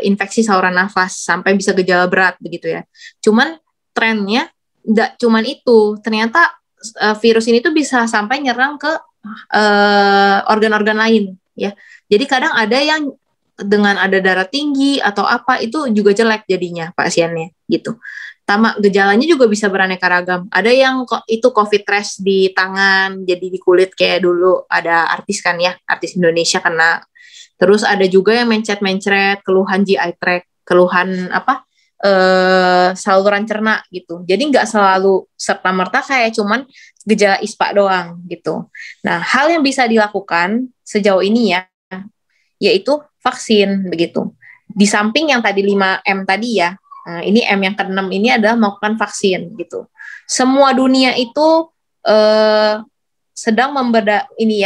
infeksi saluran nafas sampai bisa gejala berat begitu ya. Cuman trennya tidak cuman itu, ternyata virus ini tuh bisa sampai nyerang ke organ-organ lain ya. Jadi kadang ada yang dengan ada darah tinggi atau apa itu juga jelek jadinya pasiennya gitu. Gejalanya juga bisa beraneka ragam. Ada yang itu COVID rash di tangan, jadi di kulit kayak dulu ada artis kan ya, artis Indonesia kena. Terus ada juga yang mencret-mencret, keluhan GI tract, keluhan saluran cerna gitu. Jadi nggak selalu serta-merta kayak cuman gejala ISPA doang gitu. Nah, hal yang bisa dilakukan sejauh ini ya, yaitu vaksin begitu. Di samping yang tadi 5M tadi ya, ini M yang ke-6 ini adalah melakukan vaksin gitu. Semua dunia itu sedang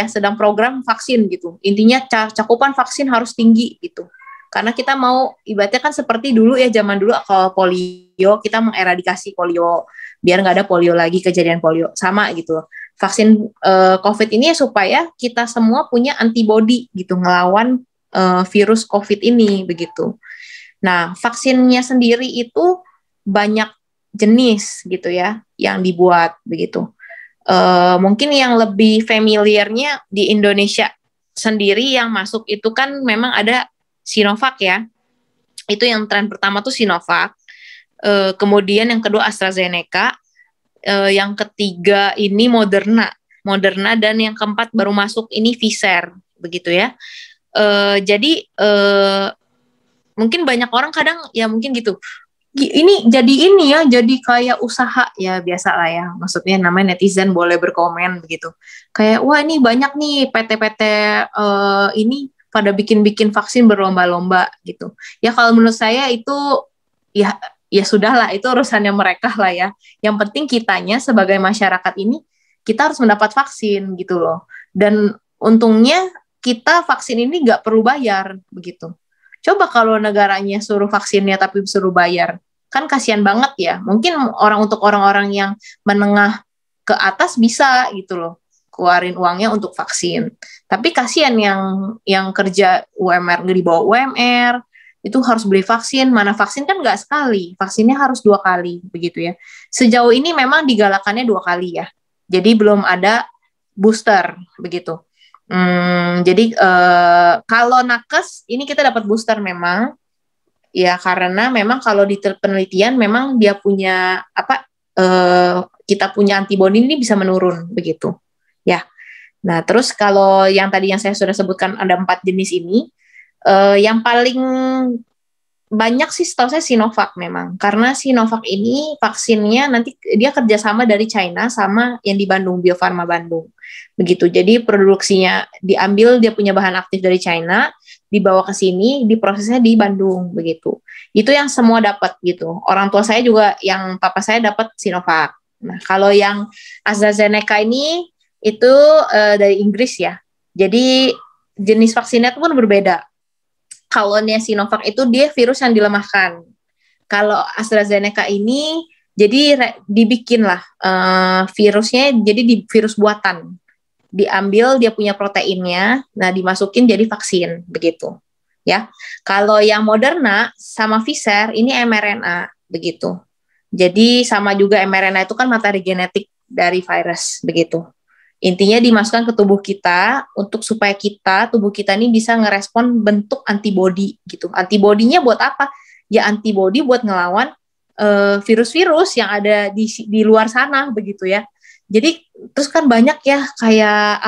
sedang program vaksin gitu. Intinya cakupan vaksin harus tinggi gitu. Karena kita mau ibaratnya kan seperti dulu ya, zaman dulu kalau polio kita mengeradikasi polio biar nggak ada polio lagi, kejadian polio sama gitu. Vaksin COVID ini supaya kita semua punya antibodi gitu ngelawan virus COVID ini begitu. Nah, vaksinnya sendiri itu banyak jenis gitu ya yang dibuat begitu. Mungkin yang lebih familiarnya di Indonesia sendiri yang masuk itu kan memang ada Sinovac ya. Itu yang tren pertama tuh Sinovac. Kemudian yang kedua AstraZeneca. Yang ketiga ini Moderna, dan yang keempat baru masuk ini Pfizer begitu ya. Jadi mungkin banyak orang kadang ya mungkin gitu, ini jadi kayak usaha ya, biasa lah ya, maksudnya namanya netizen boleh berkomen begitu, kayak wah ini banyak nih PT-PT ini pada bikin vaksin berlomba-lomba gitu ya. Kalau menurut saya itu ya sudahlah, itu urusannya mereka lah ya. Yang penting kitanya sebagai masyarakat ini kita harus mendapat vaksin gitu loh. Dan untungnya kita vaksin ini nggak perlu bayar begitu. Coba kalau negaranya suruh vaksinnya tapi suruh bayar, kan kasihan banget ya. Mungkin untuk orang-orang yang menengah ke atas bisa gitu loh keluarin uangnya untuk vaksin. Tapi kasihan yang kerja UMR, di bawah UMR itu harus beli vaksin. Mana vaksin kan nggak sekali, vaksinnya harus 2 kali begitu ya. Sejauh ini memang digalakannya 2 kali ya. Jadi belum ada booster begitu. Jadi kalau nakes ini kita dapat booster memang ya, karena memang kalau di penelitian memang dia punya kita punya antibodi ini bisa menurun begitu ya. Nah terus kalau yang tadi yang saya sudah sebutkan ada 4 jenis ini, yang paling banyak sih setahu saya Sinovac memang, karena Sinovac ini vaksinnya nanti dia kerjasama dari China sama yang di Bandung, Bio Farma Bandung begitu. Jadi produksinya diambil, dia punya bahan aktif dari China, dibawa ke sini, diprosesnya di Bandung begitu. Itu yang semua dapat gitu. Orang tua saya juga, yang papa saya dapat Sinovac. Nah kalau yang AstraZeneca ini itu dari Inggris ya. Jadi jenis vaksinnya itu pun berbeda. Kalau Sinovac itu dia virus yang dilemahkan. Kalau AstraZeneca ini jadi dibikin lah virusnya, jadi virus buatan. Diambil dia punya proteinnya, nah dimasukin jadi vaksin begitu. Ya. Kalau yang Moderna sama Pfizer ini mRNA begitu. Jadi sama juga mRNA itu kan materi genetik dari virus begitu. Intinya dimasukkan ke tubuh kita untuk supaya tubuh kita ini bisa ngerespon bentuk antibodi gitu. Antibodinya buat apa? Ya antibodi buat ngelawan virus-virus yang ada di luar sana begitu ya. Jadi terus kan banyak ya kayak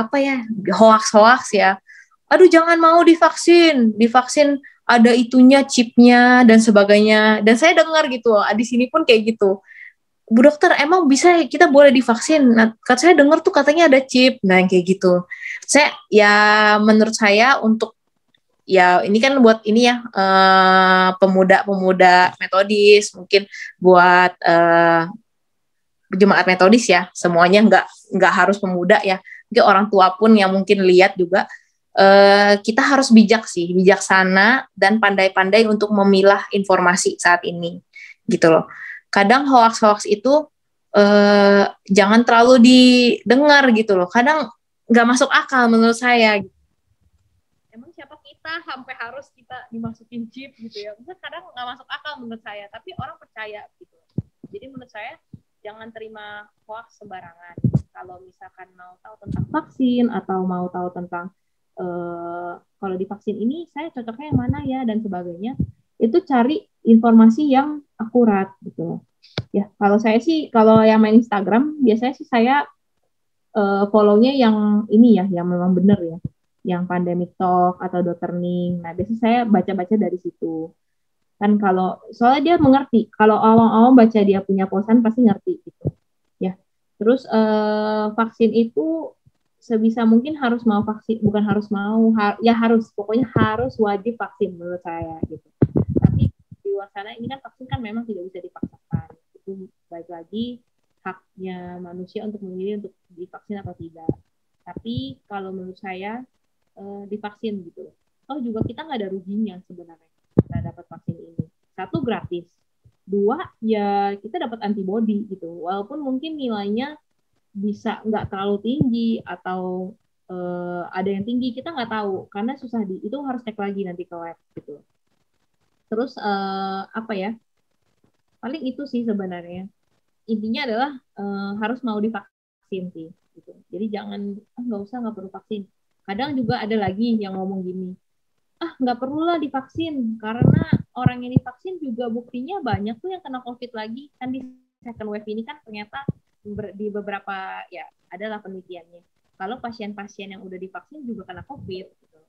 hoax ya. aduh jangan mau divaksin ada itunya, chipnya dan sebagainya. Dan saya dengar gitu, di sini pun kayak gitu. Bu dokter, emang bisa kita boleh divaksin? Nah, saya dengar tuh katanya ada chip. Nah, kayak gitu. Menurut saya untuk ya ini kan buat ini ya pemuda-pemuda metodis, mungkin buat jemaat metodis ya, semuanya nggak harus pemuda ya, mungkin orang tua pun yang mungkin lihat juga, kita harus bijaksana dan pandai-pandai untuk memilah informasi saat ini gitu loh. Kadang hoax itu jangan terlalu didengar gitu loh, kadang nggak masuk akal menurut saya. Emang siapa kita sampai harus kita dimasukin chip gitu ya, mungkin kadang nggak masuk akal menurut saya, tapi orang percaya gitu. Jadi menurut saya jangan terima hoax sembarangan. Kalau misalkan mau tahu tentang vaksin atau mau tahu tentang kalau divaksin ini saya cocoknya yang mana ya dan sebagainya, itu cari informasi yang akurat gitu. Ya, kalau saya sih kalau yang main Instagram biasanya sih saya follow-nya yang ini ya, yang memang benar ya, yang Pandemic Talk atau Dr. Ning. Nah, biasanya saya baca-baca dari situ. Kan kalau soalnya dia mengerti, kalau awam-awam baca dia punya posan pasti ngerti gitu ya. Terus vaksin itu sebisa mungkin harus mau vaksin, bukan harus mau ya harus, pokoknya harus wajib vaksin menurut saya gitu. Tapi di luar sana ini kan vaksin kan memang tidak bisa dipaksakan, itu baik lagi haknya manusia untuk memilih untuk divaksin atau tidak. Tapi kalau menurut saya divaksin gitu. Oh juga kita nggak ada ruginya sebenarnya kita dapat vaksin ini. Satu, gratis. Dua, ya kita dapat antibody gitu. Walaupun mungkin nilainya bisa nggak terlalu tinggi atau ada yang tinggi, kita nggak tahu karena susah itu harus cek lagi nanti ke lab gitu. Terus apa ya? Paling itu sih sebenarnya. Intinya adalah harus mau divaksin sih gitu. Jadi jangan nggak perlu vaksin. Kadang juga ada lagi yang ngomong gini, nggak perlulah divaksin karena orang yang divaksin juga buktinya banyak tuh yang kena COVID lagi. Kan di second wave ini kan ternyata di beberapa ya adalah penelitiannya. Kalau pasien-pasien yang udah divaksin juga kena COVID gitu.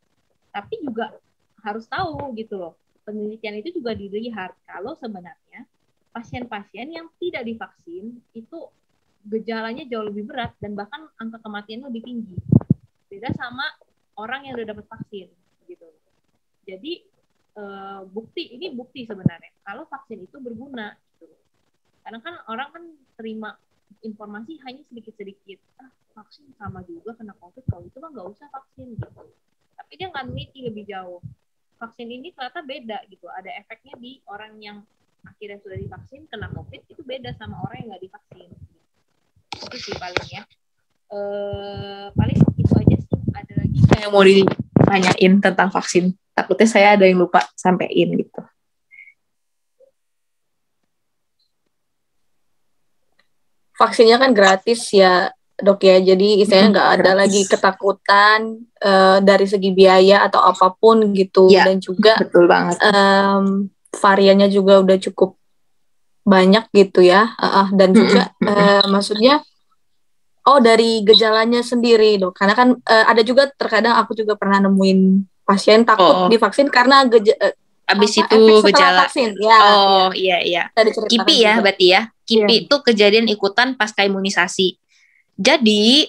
Tapi juga harus tahu gitu loh, penelitian itu juga dilihat kalau sebenarnya pasien-pasien yang tidak divaksin itu gejalanya jauh lebih berat dan bahkan angka kematiannya lebih tinggi. Beda sama orang yang udah dapat vaksin gitu. Jadi bukti sebenarnya kalau vaksin itu berguna gitu. Karena kan orang kan terima informasi hanya sedikit-sedikit, vaksin sama juga kena COVID, kalau itu mah nggak usah vaksin gitu. Tapi dia nggak meneliti lebih jauh. Vaksin ini ternyata beda gitu, ada efeknya di orang yang akhirnya sudah divaksin kena COVID itu beda sama orang yang nggak divaksin. Itu sih paling ya. Paling itu aja sih. Ada lagi yang mau ditanyain tentang vaksin? Takutnya saya ada yang lupa sampein gitu. Vaksinnya kan gratis ya dok ya, jadi istilahnya nggak ada lagi ketakutan dari segi biaya atau apapun gitu ya, dan juga betul banget. Variannya juga udah cukup banyak gitu ya, dan juga maksudnya dari gejalanya sendiri dok, karena kan ada juga terkadang aku juga pernah nemuin pasien takut divaksin karena habis itu gejala vaksin. Iya. KIPI ya juga. Berarti ya KIPI itu kejadian ikutan pasca imunisasi. Jadi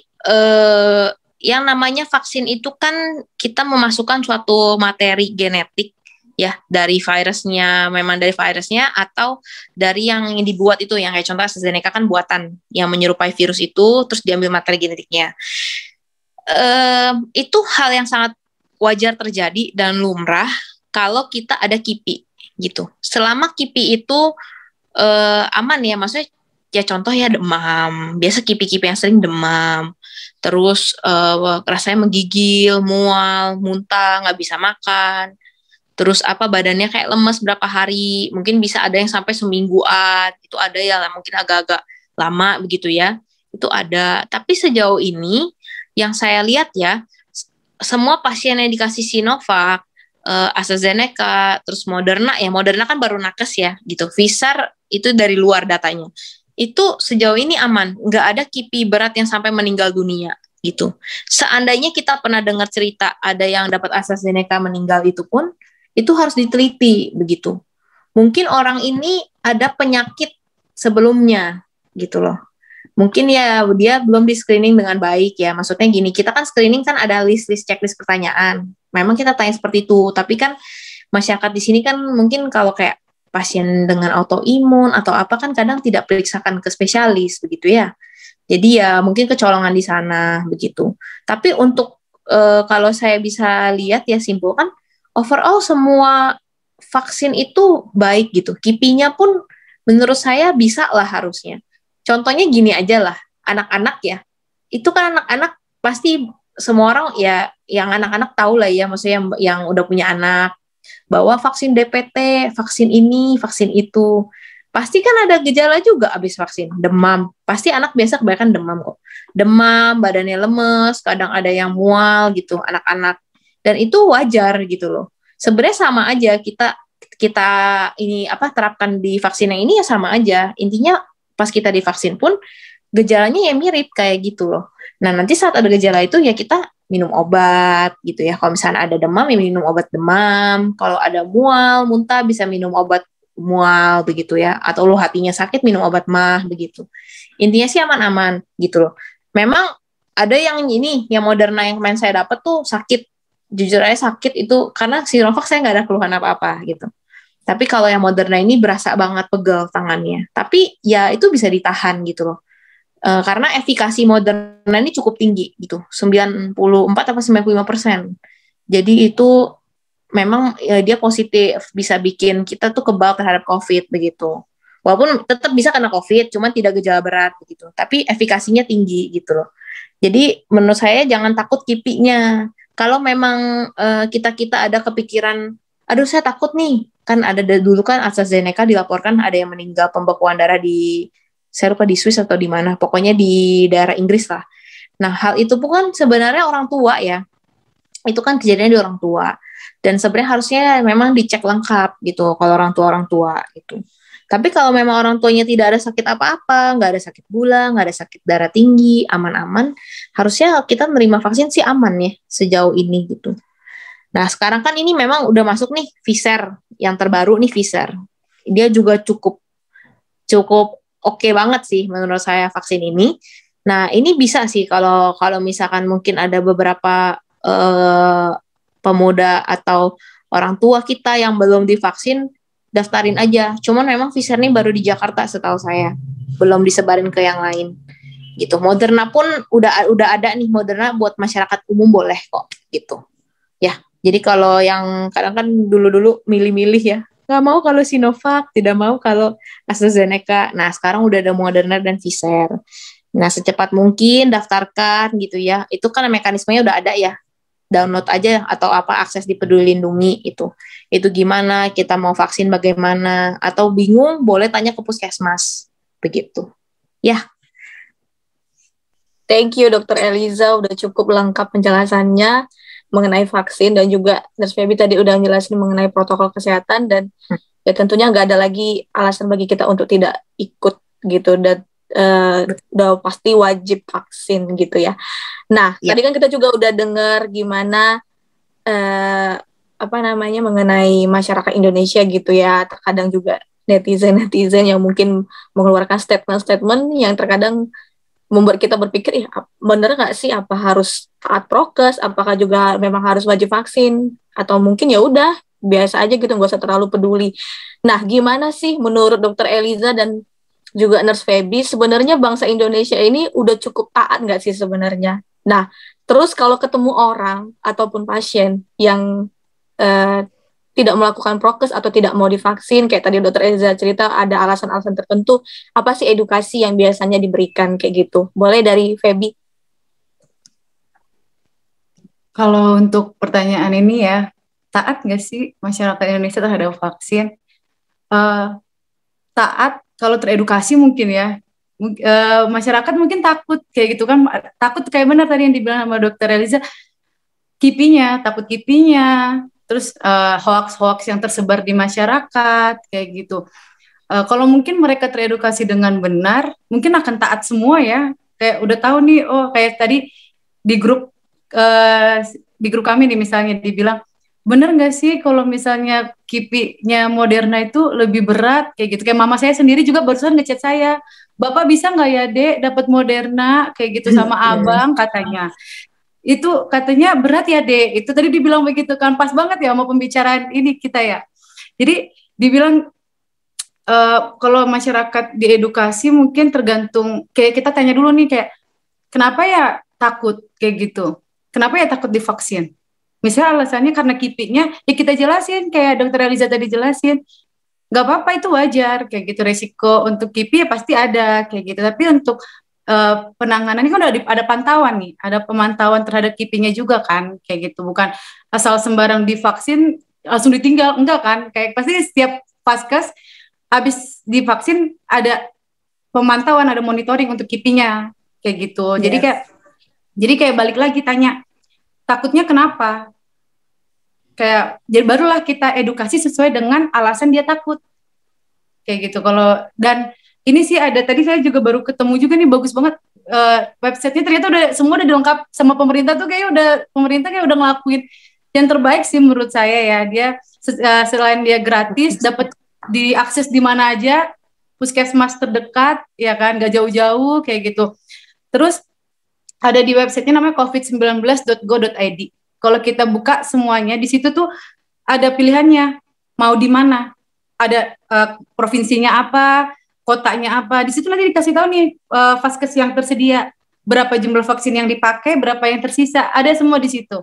yang namanya vaksin itu kan kita memasukkan suatu materi genetik ya dari virusnya, memang dari virusnya atau dari yang dibuat itu, yang kayak contoh AstraZeneca kan buatan yang menyerupai virus itu terus diambil materi genetiknya. Itu hal yang sangat wajar terjadi dan lumrah kalau kita ada KIPI gitu. Selama KIPI itu aman ya, maksudnya ya contoh ya demam, biasa KIPI-KIPI yang sering demam, terus rasanya menggigil, mual, muntah, nggak bisa makan, terus badannya kayak lemes berapa hari, mungkin bisa ada yang sampai semingguan, itu ada ya mungkin agak-agak lama begitu ya, itu ada. Tapi sejauh ini yang saya lihat ya, semua pasien yang dikasih Sinovac, AstraZeneca, terus Moderna kan baru nakes ya gitu, Pfizer itu dari luar datanya, itu sejauh ini aman, nggak ada KIPI berat yang sampai meninggal dunia gitu. Seandainya kita pernah dengar cerita ada yang dapat AstraZeneca meninggal itu pun, itu harus diteliti begitu. Mungkin orang ini ada penyakit sebelumnya gitu loh. Mungkin ya dia belum di screening dengan baik ya. Maksudnya gini, kita kan screening kan ada list checklist pertanyaan. Memang kita tanya seperti itu, tapi kan masyarakat di sini kan mungkin kalau kayak pasien dengan autoimun atau apa kan kadang tidak periksakan ke spesialis begitu ya. Jadi ya mungkin kecolongan di sana begitu. Tapi untuk kalau saya bisa lihat ya simpulkan, overall semua vaksin itu baik gitu. KIPI-nya pun menurut saya bisa lah harusnya. Contohnya gini aja lah, anak-anak ya. Itu kan anak-anak pasti semua orang ya, yang anak-anak tahu lah ya, maksudnya yang udah punya anak, bahwa vaksin DPT, vaksin ini, vaksin itu, pasti kan ada gejala juga abis vaksin, demam. Pasti anak biasa kebanyakan demam kok. Demam, badannya lemes, kadang ada yang mual gitu, anak-anak. Dan itu wajar gitu loh. Sebenarnya sama aja kita ini terapkan di vaksin yang ini ya sama aja. Intinya pas kita divaksin pun gejalanya ya mirip kayak gitu loh. Nah, nanti saat ada gejala itu ya kita minum obat gitu ya. Kalau misalnya ada demam ya minum obat demam. Kalau ada mual, muntah bisa minum obat mual begitu ya. Atau lu hatinya sakit minum obat mah begitu. Intinya sih aman-aman gitu loh. Memang ada yang ini, yang Moderna yang kemarin saya dapat tuh sakit. Jujur aja sakit itu karena Sinovac saya nggak ada keluhan apa-apa gitu. Tapi kalau yang Moderna ini berasa banget pegel tangannya. Tapi ya itu bisa ditahan gitu loh. Karena efikasi Moderna ini cukup tinggi gitu, 94 atau 95%. Jadi itu memang ya, dia positif, bisa bikin kita tuh kebal terhadap COVID begitu. Walaupun tetap bisa kena COVID, cuman tidak gejala berat begitu. Tapi efikasinya tinggi gitu loh. Jadi menurut saya jangan takut KIPI-nya. Kalau memang kita ada kepikiran, aduh saya takut nih, kan ada dulu kan AstraZeneca dilaporkan ada yang meninggal pembekuan darah di, saya lupa di Swiss atau di mana, pokoknya di daerah Inggris lah. Nah, hal itu pun kan sebenarnya orang tua ya, itu kan kejadiannya di orang tua. Dan sebenarnya harusnya memang dicek lengkap gitu, kalau orang tua gitu. Tapi kalau memang orang tuanya tidak ada sakit apa-apa, nggak ada sakit gula, nggak ada sakit darah tinggi, aman-aman, harusnya kita menerima vaksin sih aman ya, sejauh ini gitu. Nah, sekarang kan ini memang udah masuk nih Pfizer, yang terbaru nih Pfizer. Dia juga cukup oke banget sih menurut saya vaksin ini. Nah, ini bisa sih kalau misalkan mungkin ada beberapa pemuda atau orang tua kita yang belum divaksin, daftarin aja. Cuman memang Pfizer ini baru di Jakarta setahu saya, belum disebarin ke yang lain. Gitu. Moderna pun udah ada nih, Moderna buat masyarakat umum boleh kok gitu. Ya, jadi kalau yang kadang kan dulu milih-milih ya, nggak mau kalau Sinovac, tidak mau kalau AstraZeneca. Nah, sekarang udah ada Moderna dan Pfizer. Nah, secepat mungkin daftarkan gitu ya. Itu kan mekanismenya udah ada ya. Download aja atau akses di Peduli Lindungi itu. Itu gimana, kita mau vaksin bagaimana, atau bingung boleh tanya ke puskesmas. Begitu. Ya. Thank you Dr. Eliza, udah cukup lengkap penjelasannya mengenai vaksin, dan juga Nurse Feby tadi udah jelasin mengenai protokol kesehatan, dan ya tentunya nggak ada lagi alasan bagi kita untuk tidak ikut gitu, dan udah pasti wajib vaksin gitu ya. Nah, tadi kan kita juga udah dengar gimana mengenai masyarakat Indonesia gitu ya, terkadang juga netizen yang mungkin mengeluarkan statement yang terkadang membuat kita berpikir, ya bener nggak sih, apa harus taat prokes, apakah juga memang harus wajib vaksin, atau mungkin ya udah biasa aja gitu, nggak usah terlalu peduli. Nah, gimana sih menurut Dr. Eliza dan juga Nurse Feby, sebenarnya bangsa Indonesia ini udah cukup taat nggak sih sebenarnya? Nah, terus kalau ketemu orang ataupun pasien yang tidak melakukan prokes atau tidak mau divaksin, kayak tadi Dr. Eliza cerita ada alasan-alasan tertentu, apa sih edukasi yang biasanya diberikan kayak gitu? Boleh dari Feby? Kalau untuk pertanyaan ini ya, taat nggak sih masyarakat Indonesia terhadap vaksin? Taat kalau teredukasi mungkin ya. Masyarakat mungkin takut kayak gitu kan, takut kayak benar tadi yang dibilang sama Dr. Eliza, takut kipinya, terus hoax-hoax yang tersebar di masyarakat kayak gitu. Kalau mungkin mereka teredukasi dengan benar, mungkin akan taat semua ya. Kayak udah tahu nih, oh kayak tadi di grup kami nih misalnya dibilang, bener nggak sih kalau misalnya KIPI-nya Moderna itu lebih berat kayak gitu. Kayak mama saya sendiri juga barusan ngechat saya, Bapak bisa nggak ya Dek dapat Moderna kayak gitu sama abang katanya. Itu katanya berat ya Dek. Itu tadi dibilang begitu kan, pas banget ya sama pembicaraan ini kita ya. Jadi dibilang kalau masyarakat diedukasi mungkin tergantung, kayak kita tanya dulu nih kayak kenapa ya takut kayak gitu, kenapa ya takut divaksin, misalnya alasannya karena KIPI-nya, ya kita jelasin kayak dokter Eliza tadi jelasin, nggak apa-apa itu wajar kayak gitu, resiko untuk KIPI ya pasti ada kayak gitu, tapi untuk penanganan ini kan ada pantauan nih, ada pemantauan terhadap KIPI-nya juga kan kayak gitu, bukan asal sembarang divaksin langsung ditinggal, enggak kan, kayak pasti setiap vaskes habis divaksin ada pemantauan, ada monitoring untuk KIPI-nya kayak gitu. Yes. Jadi kayak balik lagi tanya, takutnya kenapa? Kayak jadi barulah kita edukasi sesuai dengan alasan dia takut. Kayak gitu. Kalau dan ini sih ada, tadi saya juga baru ketemu juga nih, bagus banget websitenya, ternyata semua udah dilengkap sama pemerintah tuh, pemerintah kayak udah ngelakuin yang terbaik sih menurut saya ya. Dia selain dia gratis, dapat diakses di mana aja, puskesmas terdekat, ya kan, gak jauh-jauh kayak gitu. Terus ada di websitenya namanya covid19.go.id. Kalau kita buka semuanya di situ tuh ada pilihannya, mau di mana, ada provinsinya apa, kotanya apa. Di situ nanti dikasih tahu nih vaskes yang tersedia, berapa jumlah vaksin yang dipakai, berapa yang tersisa, ada semua di situ.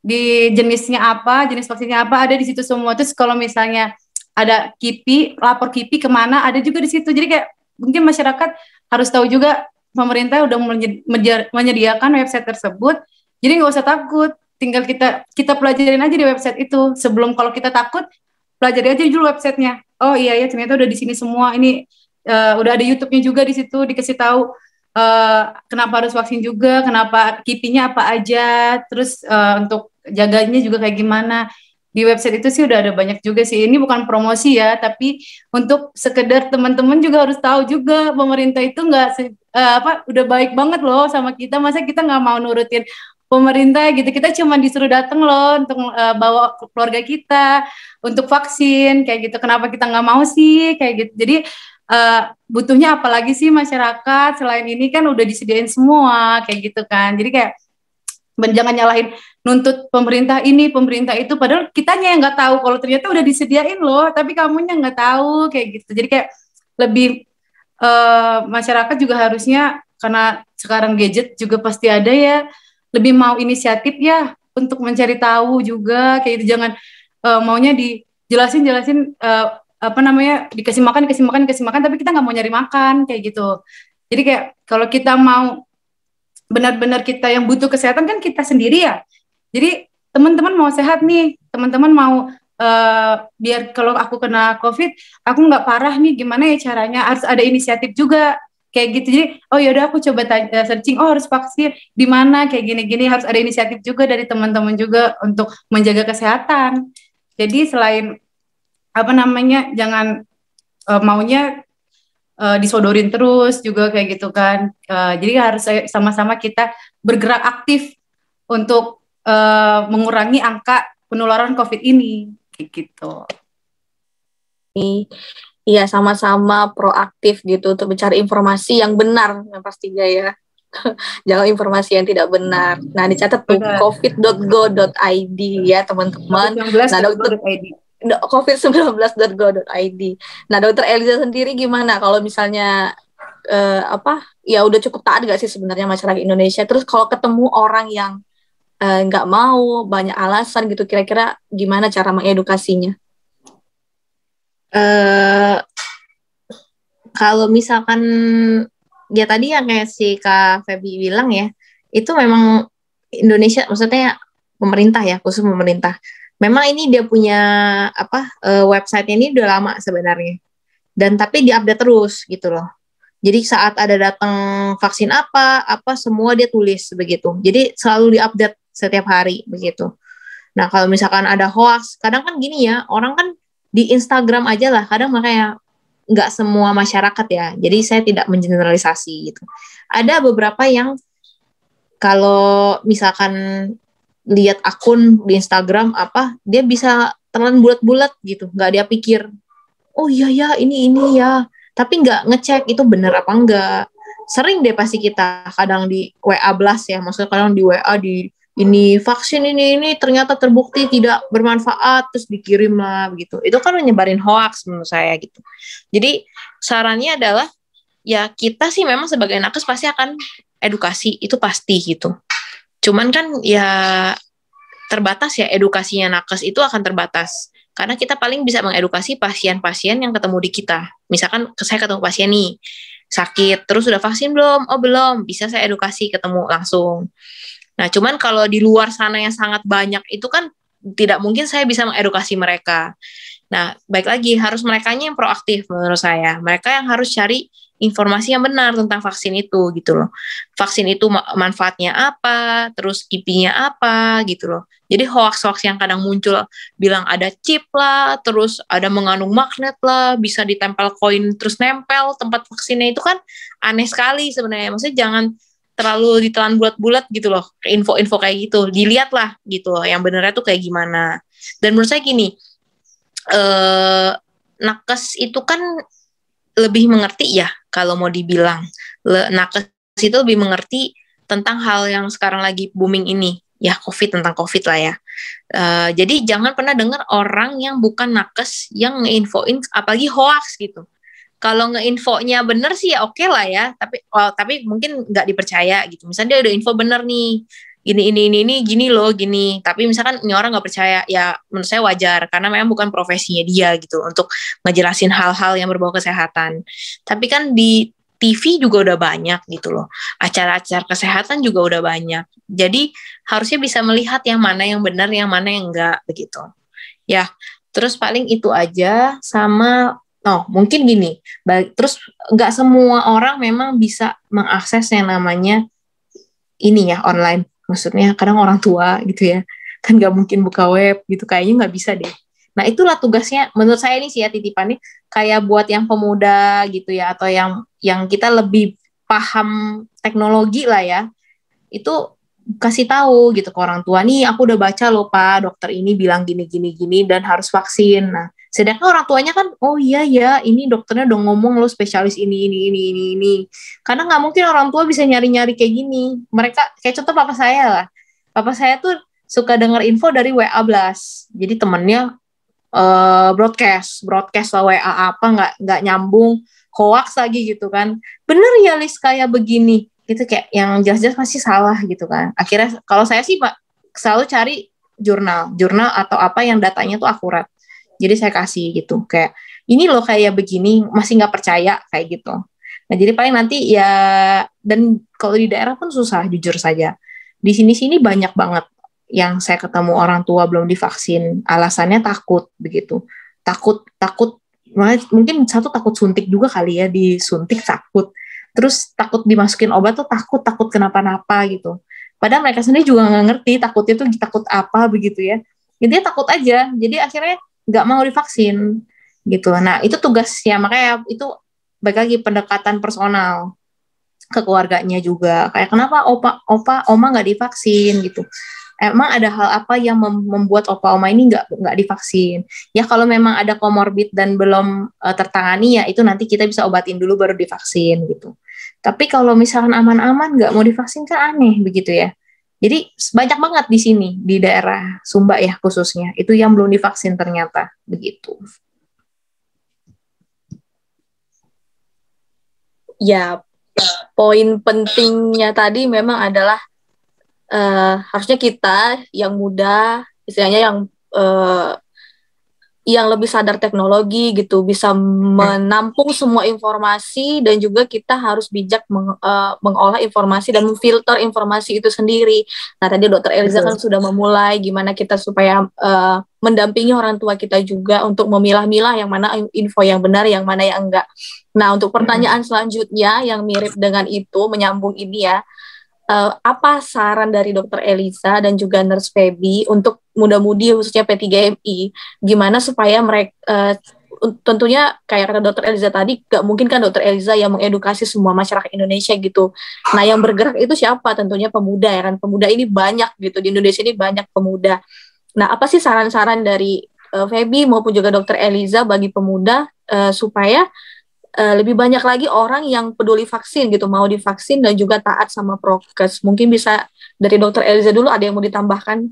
Di jenisnya apa, jenis vaksinnya apa, ada di situ semua. Terus kalau misalnya ada KIPI, lapor KIPI kemana, ada juga di situ. Jadi kayak mungkin masyarakat harus tahu juga, pemerintah udah menyediakan website tersebut. Jadi nggak usah takut, tinggal kita pelajarin aja di website itu. Sebelum kalau kita takut, pelajari aja dulu websitenya. Oh iya ya, ternyata udah di sini semua. Ini udah ada YouTube-nya juga di situ, dikasih tahu kenapa harus vaksin juga, kenapa KIPI-nya apa aja, terus untuk jaganya juga kayak gimana. Di website itu sih udah ada banyak juga sih. Ini bukan promosi ya, tapi untuk sekedar teman-teman juga harus tahu juga, pemerintah itu udah baik banget loh sama kita. Masa kita nggak mau nurutin pemerintah gitu? Kita cuma disuruh datang loh untuk bawa keluarga kita untuk vaksin kayak gitu. Kenapa kita nggak mau sih kayak gitu? Jadi butuhnya apa lagi sih masyarakat selain ini, kan udah disediain semua kayak gitu kan. Jadi kayak jangan nyalahin, nuntut pemerintah ini, pemerintah itu, padahal kitanya yang nggak tahu kalau ternyata udah disediain loh, tapi kamunya nggak tahu kayak gitu. Jadi kayak lebih masyarakat juga harusnya, karena sekarang gadget juga pasti ada ya, lebih mau inisiatif ya untuk mencari tahu juga kayak gitu. Jangan maunya dijelasin dikasih makan, tapi kita nggak mau nyari makan kayak gitu. Jadi kayak kalau kita mau benar-benar kita yang butuh kesehatan kan kita sendiri ya. Jadi teman-teman mau sehat nih, teman-teman mau biar kalau aku kena COVID, aku nggak parah nih, gimana ya caranya? Harus ada inisiatif juga kayak gitu. Jadi oh yaudah aku coba searching, oh harus vaksin di mana kayak gini-gini, harus ada inisiatif juga dari teman-teman juga untuk menjaga kesehatan. Jadi selain jangan maunya disodorin terus juga kayak gitu kan. Jadi harus sama-sama kita bergerak aktif untuk mengurangi angka penularan COVID ini kayak gitu. Iya, sama-sama proaktif gitu untuk mencari informasi yang benar yang pastinya ya. Jangan informasi yang tidak benar. Nah, dicatat tuh covid.go.id ya teman-teman. Nah, covid19.go.id. Nah, Dokter Eliza sendiri gimana kalau misalnya ya udah cukup taat gak sih sebenarnya masyarakat Indonesia? Terus kalau ketemu orang yang nggak mau, banyak alasan gitu, kira-kira gimana cara mengedukasinya? Kalau misalkan ya tadi yang kayak si Kak Feby bilang ya, itu memang Indonesia, maksudnya pemerintah ya, khusus pemerintah. Memang ini dia punya website-nya ini udah lama sebenarnya. Dan tapi diupdate terus gitu loh. Jadi saat ada datang vaksin apa semua dia tulis begitu. Jadi selalu diupdate setiap hari begitu. Nah, kalau misalkan ada hoax, kadang kan gini ya, orang kan di Instagram aja lah, kadang makanya nggak semua masyarakat ya. Jadi saya tidak mengeneralisasi gitu. Ada beberapa yang kalau misalkan lihat akun di Instagram dia bisa telan bulat-bulat gitu, nggak dia pikir, oh iya ya ini ya, tapi nggak ngecek itu bener apa enggak. Sering deh pasti kita kadang di WA blast ya, maksudnya kadang di WA di ini vaksin ini ternyata terbukti tidak bermanfaat, terus dikirim lah begitu. Itu kan menyebarin hoax menurut saya gitu. Jadi sarannya adalah ya kita sih memang sebagai nakes pasti akan edukasi, itu pasti gitu. Cuman kan ya terbatas ya, edukasinya nakes itu akan terbatas. Karena kita paling bisa mengedukasi pasien-pasien yang ketemu di kita. Misalkan saya ketemu pasien nih, sakit, terus sudah vaksin belum? Oh belum, bisa saya edukasi ketemu langsung. Nah cuman kalau di luar sana yang sangat banyak itu kan tidak mungkin saya bisa mengedukasi mereka. Nah baik lagi harus merekanya yang proaktif menurut saya. Mereka yang harus cari informasi yang benar tentang vaksin itu gitu loh. Vaksin itu manfaatnya apa, terus kipinya apa gitu loh. Jadi hoax-hoax yang kadang muncul bilang ada chip lah, terus ada mengandung magnet lah, bisa ditempel koin terus nempel tempat vaksinnya, itu kan aneh sekali sebenarnya. Maksudnya jangan terlalu ditelan bulat-bulat gitu loh, info-info kayak gitu. Dilihat lah gitu loh, yang benernya tuh kayak gimana. Dan menurut saya gini, nakes itu kan lebih mengerti ya, kalau mau dibilang nakes itu lebih mengerti tentang hal yang sekarang lagi booming ini ya, tentang COVID lah ya. Jadi jangan pernah dengar orang yang bukan nakes yang ngeinfoin apalagi hoax gitu. Kalau ngeinfonya bener sih ya oke lah ya, tapi mungkin nggak dipercaya gitu. Misalnya dia udah info bener nih, ini gini loh gini, tapi misalkan ini orang nggak percaya, ya menurut saya wajar karena memang bukan profesinya dia gitu untuk ngejelasin hal-hal yang berbau kesehatan. Tapi kan di TV juga udah banyak gitu loh, acara-acara kesehatan juga udah banyak, jadi harusnya bisa melihat yang mana yang benar, yang mana yang enggak begitu ya. Terus paling itu aja, sama mungkin gini, terus nggak semua orang memang bisa mengakses yang namanya ini ya online. Maksudnya kadang orang tua gitu ya, kan nggak mungkin buka web gitu, kayaknya nggak bisa deh. Nah itulah tugasnya menurut saya ini sih ya, titipannya kayak buat yang pemuda gitu ya, atau yang kita lebih paham teknologi lah ya, itu kasih tahu gitu ke orang tua, nih aku udah baca loh Pak, dokter ini bilang gini dan harus vaksin. Nah sedangkan orang tuanya kan, oh iya ya, ini dokternya udah ngomong loh spesialis ini. Karena nggak mungkin orang tua bisa nyari-nyari kayak gini. Mereka kayak contoh papa saya lah. Papa saya tuh suka dengar info dari WA Blast. Jadi temennya broadcast lah WA apa nggak nyambung, hoax lagi gitu kan. Bener ya Lis kayak begini. Gitu kayak yang jelas-jelas masih salah gitu kan. Akhirnya kalau saya sih Pak selalu cari jurnal atau apa yang datanya tuh akurat. Jadi saya kasih gitu, kayak ini loh kayak begini, masih nggak percaya kayak gitu. Nah jadi paling nanti ya, dan kalau di daerah pun susah jujur saja. Di sini banyak banget yang saya ketemu orang tua belum divaksin, alasannya takut begitu. Takut, mungkin satu takut suntik juga kali ya, disuntik takut. Terus takut dimasukin obat tuh takut kenapa-napa gitu. Padahal mereka sendiri juga nggak ngerti takutnya tuh takut apa begitu ya. Intinya takut aja. Jadi akhirnya nggak mau divaksin gitu. Nah itu tugasnya, makanya itu baik lagi pendekatan personal ke keluarganya juga. Kayak kenapa oma nggak divaksin gitu. Emang ada hal apa yang membuat opa-oma ini nggak divaksin? Ya kalau memang ada komorbid dan belum tertangani, ya itu nanti kita bisa obatin dulu baru divaksin gitu. Tapi kalau misalkan aman-aman nggak mau divaksin kan aneh begitu ya. Jadi banyak banget di sini, di daerah Sumba ya khususnya, itu yang belum divaksin ternyata begitu. Ya, poin pentingnya tadi memang adalah harusnya kita yang muda, istilahnya yang lebih sadar teknologi gitu, bisa menampung semua informasi, dan juga kita harus bijak mengolah informasi dan memfilter informasi itu sendiri. Nah tadi Dokter Eliza kan sudah memulai gimana kita supaya mendampingi orang tua kita juga untuk memilah-milah yang mana info yang benar, yang mana yang enggak. Nah untuk pertanyaan selanjutnya yang mirip dengan itu, menyambung ini ya, apa saran dari Dokter Eliza dan juga Nurse Feby untuk muda-mudi khususnya P3GMI, gimana supaya mereka tentunya kayak kata Dokter Eliza tadi, gak mungkin kan Dokter Eliza yang mengedukasi semua masyarakat Indonesia gitu. Nah, yang bergerak itu siapa? Tentunya pemuda ya kan. Pemuda ini banyak gitu, di Indonesia ini banyak pemuda. Nah, apa sih saran-saran dari Feby maupun juga Dokter Eliza bagi pemuda supaya lebih banyak lagi orang yang peduli vaksin gitu, mau divaksin dan juga taat sama prokes. Mungkin bisa dari Dokter Eliza dulu, ada yang mau ditambahkan?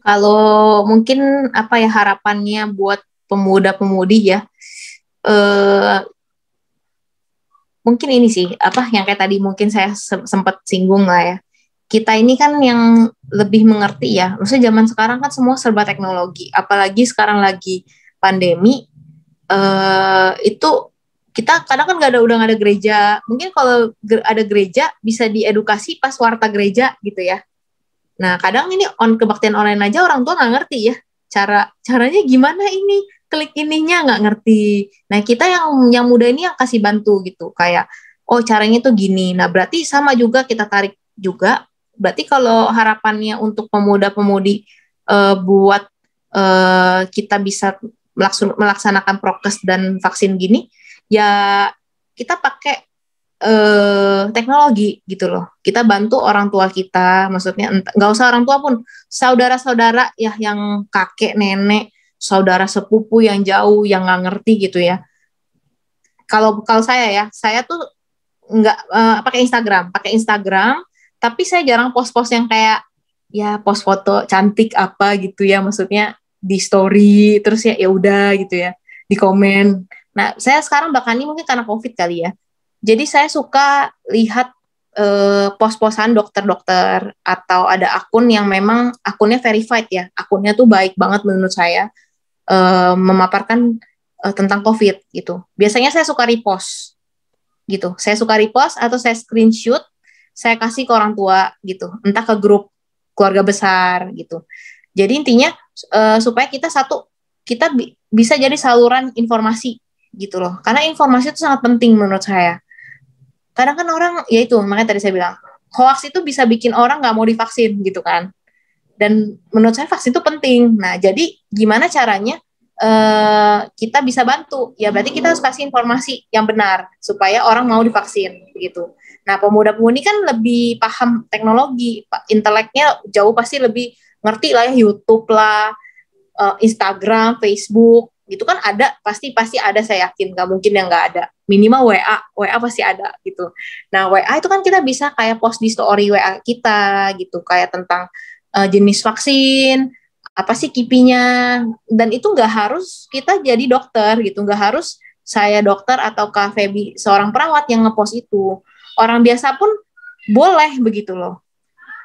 Kalau mungkin apa ya harapannya buat pemuda-pemudi ya, mungkin ini sih apa yang kayak tadi mungkin saya sempat singgung lah ya. Kita ini kan yang lebih mengerti ya. Maksudnya zaman sekarang kan semua serba teknologi. Apalagi sekarang lagi pandemi, itu kita kadang kan udah nggak ada gereja. Mungkin kalau ada gereja bisa diedukasi pas warta gereja gitu ya. Nah kadang ini kebaktian online aja orang tua nggak ngerti ya. Caranya gimana ini? Klik ininya nggak ngerti. Nah kita yang muda ini yang kasih bantu gitu. Kayak oh caranya tuh gini. Nah berarti sama juga kita tarik juga. Berarti kalau harapannya untuk pemuda-pemudi buat kita bisa melaksanakan prokes dan vaksin gini, ya kita pakai teknologi gitu loh. Kita bantu orang tua kita, maksudnya nggak usah orang tua pun, saudara-saudara ya yang kakek, nenek, saudara sepupu yang jauh yang nggak ngerti gitu ya. Kalau saya tuh nggak pakai Instagram, tapi saya jarang post-post yang kayak ya post foto cantik apa gitu ya, maksudnya di story terus ya udah gitu ya di komen. Nah saya sekarang bahkan ini mungkin karena COVID kali ya, jadi saya suka lihat post-postan dokter-dokter atau ada akun yang memang akunnya verified ya, akunnya tuh baik banget menurut saya, memaparkan tentang COVID gitu. Biasanya saya suka repost gitu, saya suka repost atau saya screenshot, saya kasih ke orang tua gitu, entah ke grup keluarga besar gitu. Jadi intinya supaya kita bisa jadi saluran informasi gitu loh. Karena informasi itu sangat penting menurut saya. Kadang kan orang, ya itu makanya tadi saya bilang, hoax itu bisa bikin orang nggak mau divaksin gitu kan. Dan menurut saya vaksin itu penting. Nah jadi gimana caranya kita bisa bantu? Ya berarti kita harus kasih informasi yang benar supaya orang mau divaksin gitu. Nah pemuda-pemudi kan lebih paham teknologi, inteleknya jauh pasti lebih ngerti lah ya, YouTube lah, Instagram, Facebook, gitu kan ada, pasti ada, saya yakin nggak mungkin yang nggak ada. Minimal WA pasti ada gitu. Nah WA itu kan kita bisa kayak post di story WA kita gitu, kayak tentang jenis vaksin, apa sih kipinya, dan itu nggak harus kita jadi dokter gitu, nggak harus saya dokter atau Kak Feby seorang perawat yang ngepost itu. Orang biasa pun boleh begitu loh.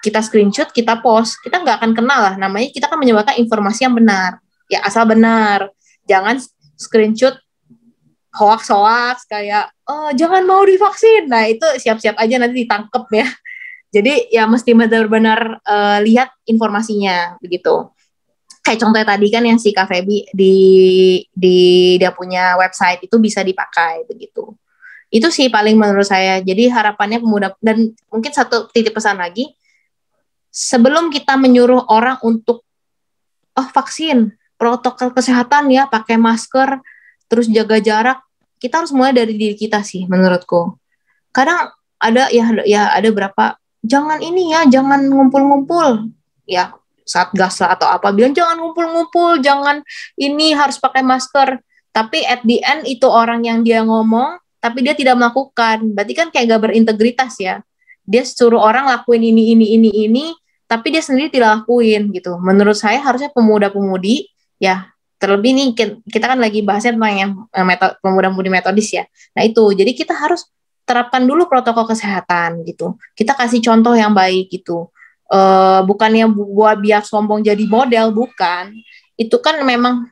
Kita screenshot, kita post, kita nggak akan kenal lah. Namanya kita kan menyebarkan informasi yang benar. Ya asal benar. Jangan screenshot hoax kayak, oh jangan mau divaksin. Nah itu siap-siap aja nanti ditangkep ya. Jadi ya mesti benar-benar lihat informasinya begitu. Kayak contohnya tadi kan yang si Kak Feby di dia punya website itu bisa dipakai begitu. Itu sih paling menurut saya. Jadi harapannya pemuda, dan mungkin satu titip pesan lagi, sebelum kita menyuruh orang untuk vaksin, protokol kesehatan ya, pakai masker, terus jaga jarak, kita harus mulai dari diri kita sih menurutku. Kadang ada ada berapa, jangan ini ya, jangan ngumpul-ngumpul ya, Satgas lah atau apa bilang jangan ngumpul-ngumpul, jangan ini, harus pakai masker. Tapi at the end itu orang yang dia ngomong tapi dia tidak melakukan, berarti kan kayak gak berintegritas ya. Dia suruh orang lakuin ini, tapi dia sendiri tidak lakuin gitu. Menurut saya harusnya pemuda-pemudi ya, terlebih nih kita kan lagi bahasnya tentang yang pemuda-pemudi metodis ya. Nah itu, jadi kita harus terapkan dulu protokol kesehatan gitu. Kita kasih contoh yang baik gitu. Bukannya buat biar sombong jadi model, bukan. Itu kan memang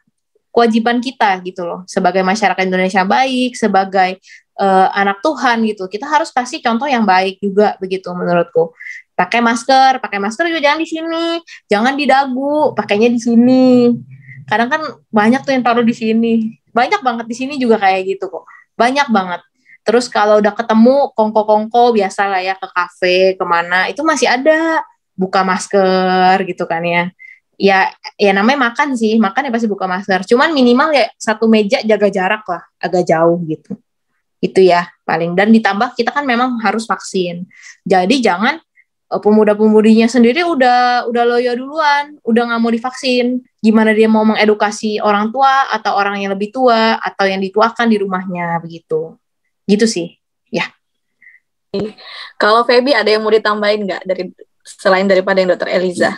kewajiban kita gitu loh, sebagai masyarakat Indonesia baik, sebagai anak Tuhan gitu, kita harus kasih contoh yang baik juga begitu menurutku. Pakai masker juga jangan di sini, jangan di dagu, pakainya di sini. Kadang kan banyak tuh yang taruh di sini, banyak banget di sini juga kayak gitu kok, banyak banget. Terus kalau udah ketemu kongko-kongko biasa lah ya, ke kafe kemana itu masih ada buka masker gitu kan ya. Ya ya namanya makan sih, makan ya pasti buka masker. Cuman minimal ya satu meja jaga jarak lah, agak jauh gitu. Itu ya paling. Dan ditambah kita kan memang harus vaksin. Jadi jangan pemuda-pemudinya sendiri udah loyo duluan, udah nggak mau divaksin. Gimana dia mau mengedukasi orang tua atau orang yang lebih tua atau yang dituakan di rumahnya begitu. Gitu sih. Ya. Kalau Feby ada yang mau ditambahin nggak selain daripada yang Dokter Eliza?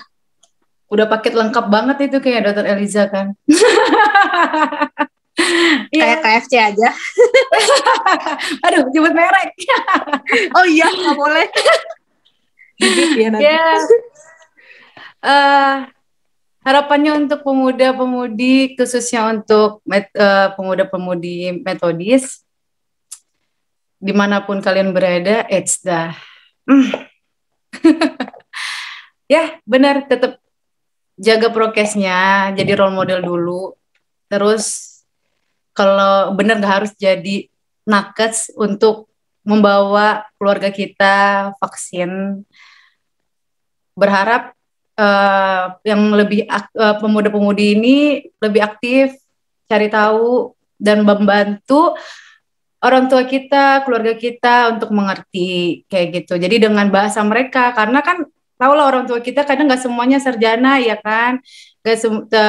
Udah paket lengkap banget itu kayak Dokter Eliza kan. Kayak KFC aja. Aduh, nyebut merek. Oh iya, nggak boleh. Ya, nanti. Harapannya untuk pemuda-pemudi, khususnya untuk pemuda-pemudi metodis, dimanapun kalian berada, ya benar, tetap jaga prokesnya, jadi role model dulu. Terus kalau benar nggak harus jadi nakes untuk membawa keluarga kita vaksin. Berharap yang lebih pemuda-pemudi ini lebih aktif, cari tahu dan membantu orang tua kita, keluarga kita untuk mengerti kayak gitu. Jadi dengan bahasa mereka, karena kan tahulah orang tua kita kadang nggak semuanya sarjana ya kan,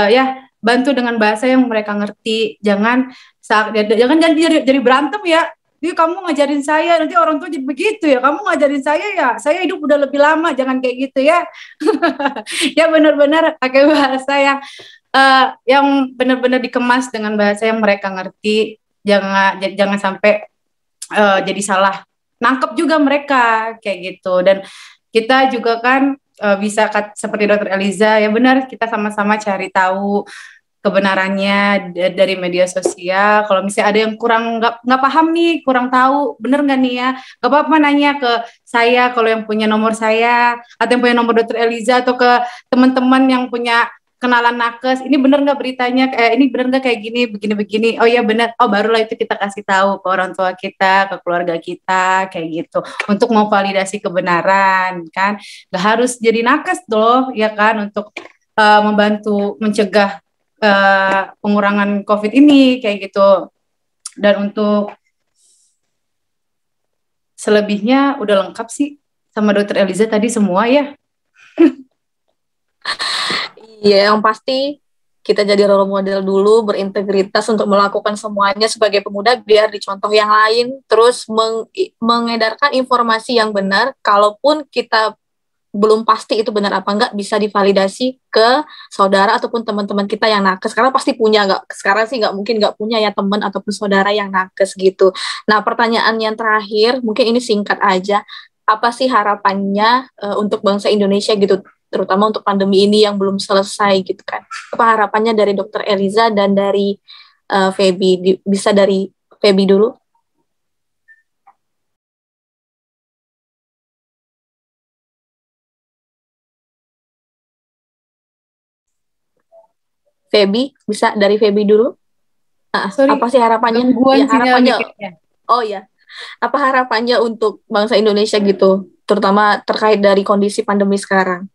ya bantu dengan bahasa yang mereka ngerti. Jangan jadi berantem ya. Jadi kamu ngajarin saya, nanti orang tua jadi begitu ya. Kamu ngajarin saya hidup udah lebih lama, jangan kayak gitu ya. Ya benar-benar pakai bahasa yang benar-benar dikemas dengan bahasa yang mereka ngerti. Jangan sampai jadi salah nangkep juga mereka kayak gitu. Dan kita juga kan bisa seperti Dokter Eliza, ya benar kita sama-sama cari tahu kebenarannya dari media sosial. Kalau misalnya ada yang kurang nggak paham nih, kurang tahu, bener nggak nih ya? Nggak apa-apa nanya ke saya kalau yang punya nomor saya, atau yang punya nomor Dokter Eliza, atau ke teman-teman yang punya kenalan nakes. Ini bener nggak beritanya? Ini bener nggak kayak gini, begini-begini? Oh iya bener. Oh barulah itu kita kasih tahu ke orang tua kita, ke keluarga kita, kayak gitu. Untuk memvalidasi kebenaran kan. Nggak harus jadi nakes loh, ya kan? Untuk membantu mencegah pengurangan COVID ini kayak gitu. Dan untuk selebihnya udah lengkap sih sama Dokter Eliza tadi semua ya. Iya, yang pasti kita jadi role model dulu, berintegritas untuk melakukan semuanya sebagai pemuda biar dicontoh yang lain, terus mengedarkan informasi yang benar. Kalaupun kita belum pasti itu benar apa enggak, bisa divalidasi ke saudara ataupun teman-teman kita yang nakes, karena pasti punya, nggak sekarang sih nggak mungkin nggak punya ya teman ataupun saudara yang nakes gitu. Nah, pertanyaan yang terakhir mungkin ini singkat aja, apa sih harapannya untuk bangsa Indonesia gitu, terutama untuk pandemi ini yang belum selesai gitu kan? Apa harapannya dari Dokter Eliza dan dari Feby? Bisa dari Feby dulu. Feby, bisa dari Feby dulu. Sorry, apa sih harapannya? Ya, harapannya. Oh ya, apa harapannya untuk bangsa Indonesia gitu, terutama terkait dari kondisi pandemi sekarang?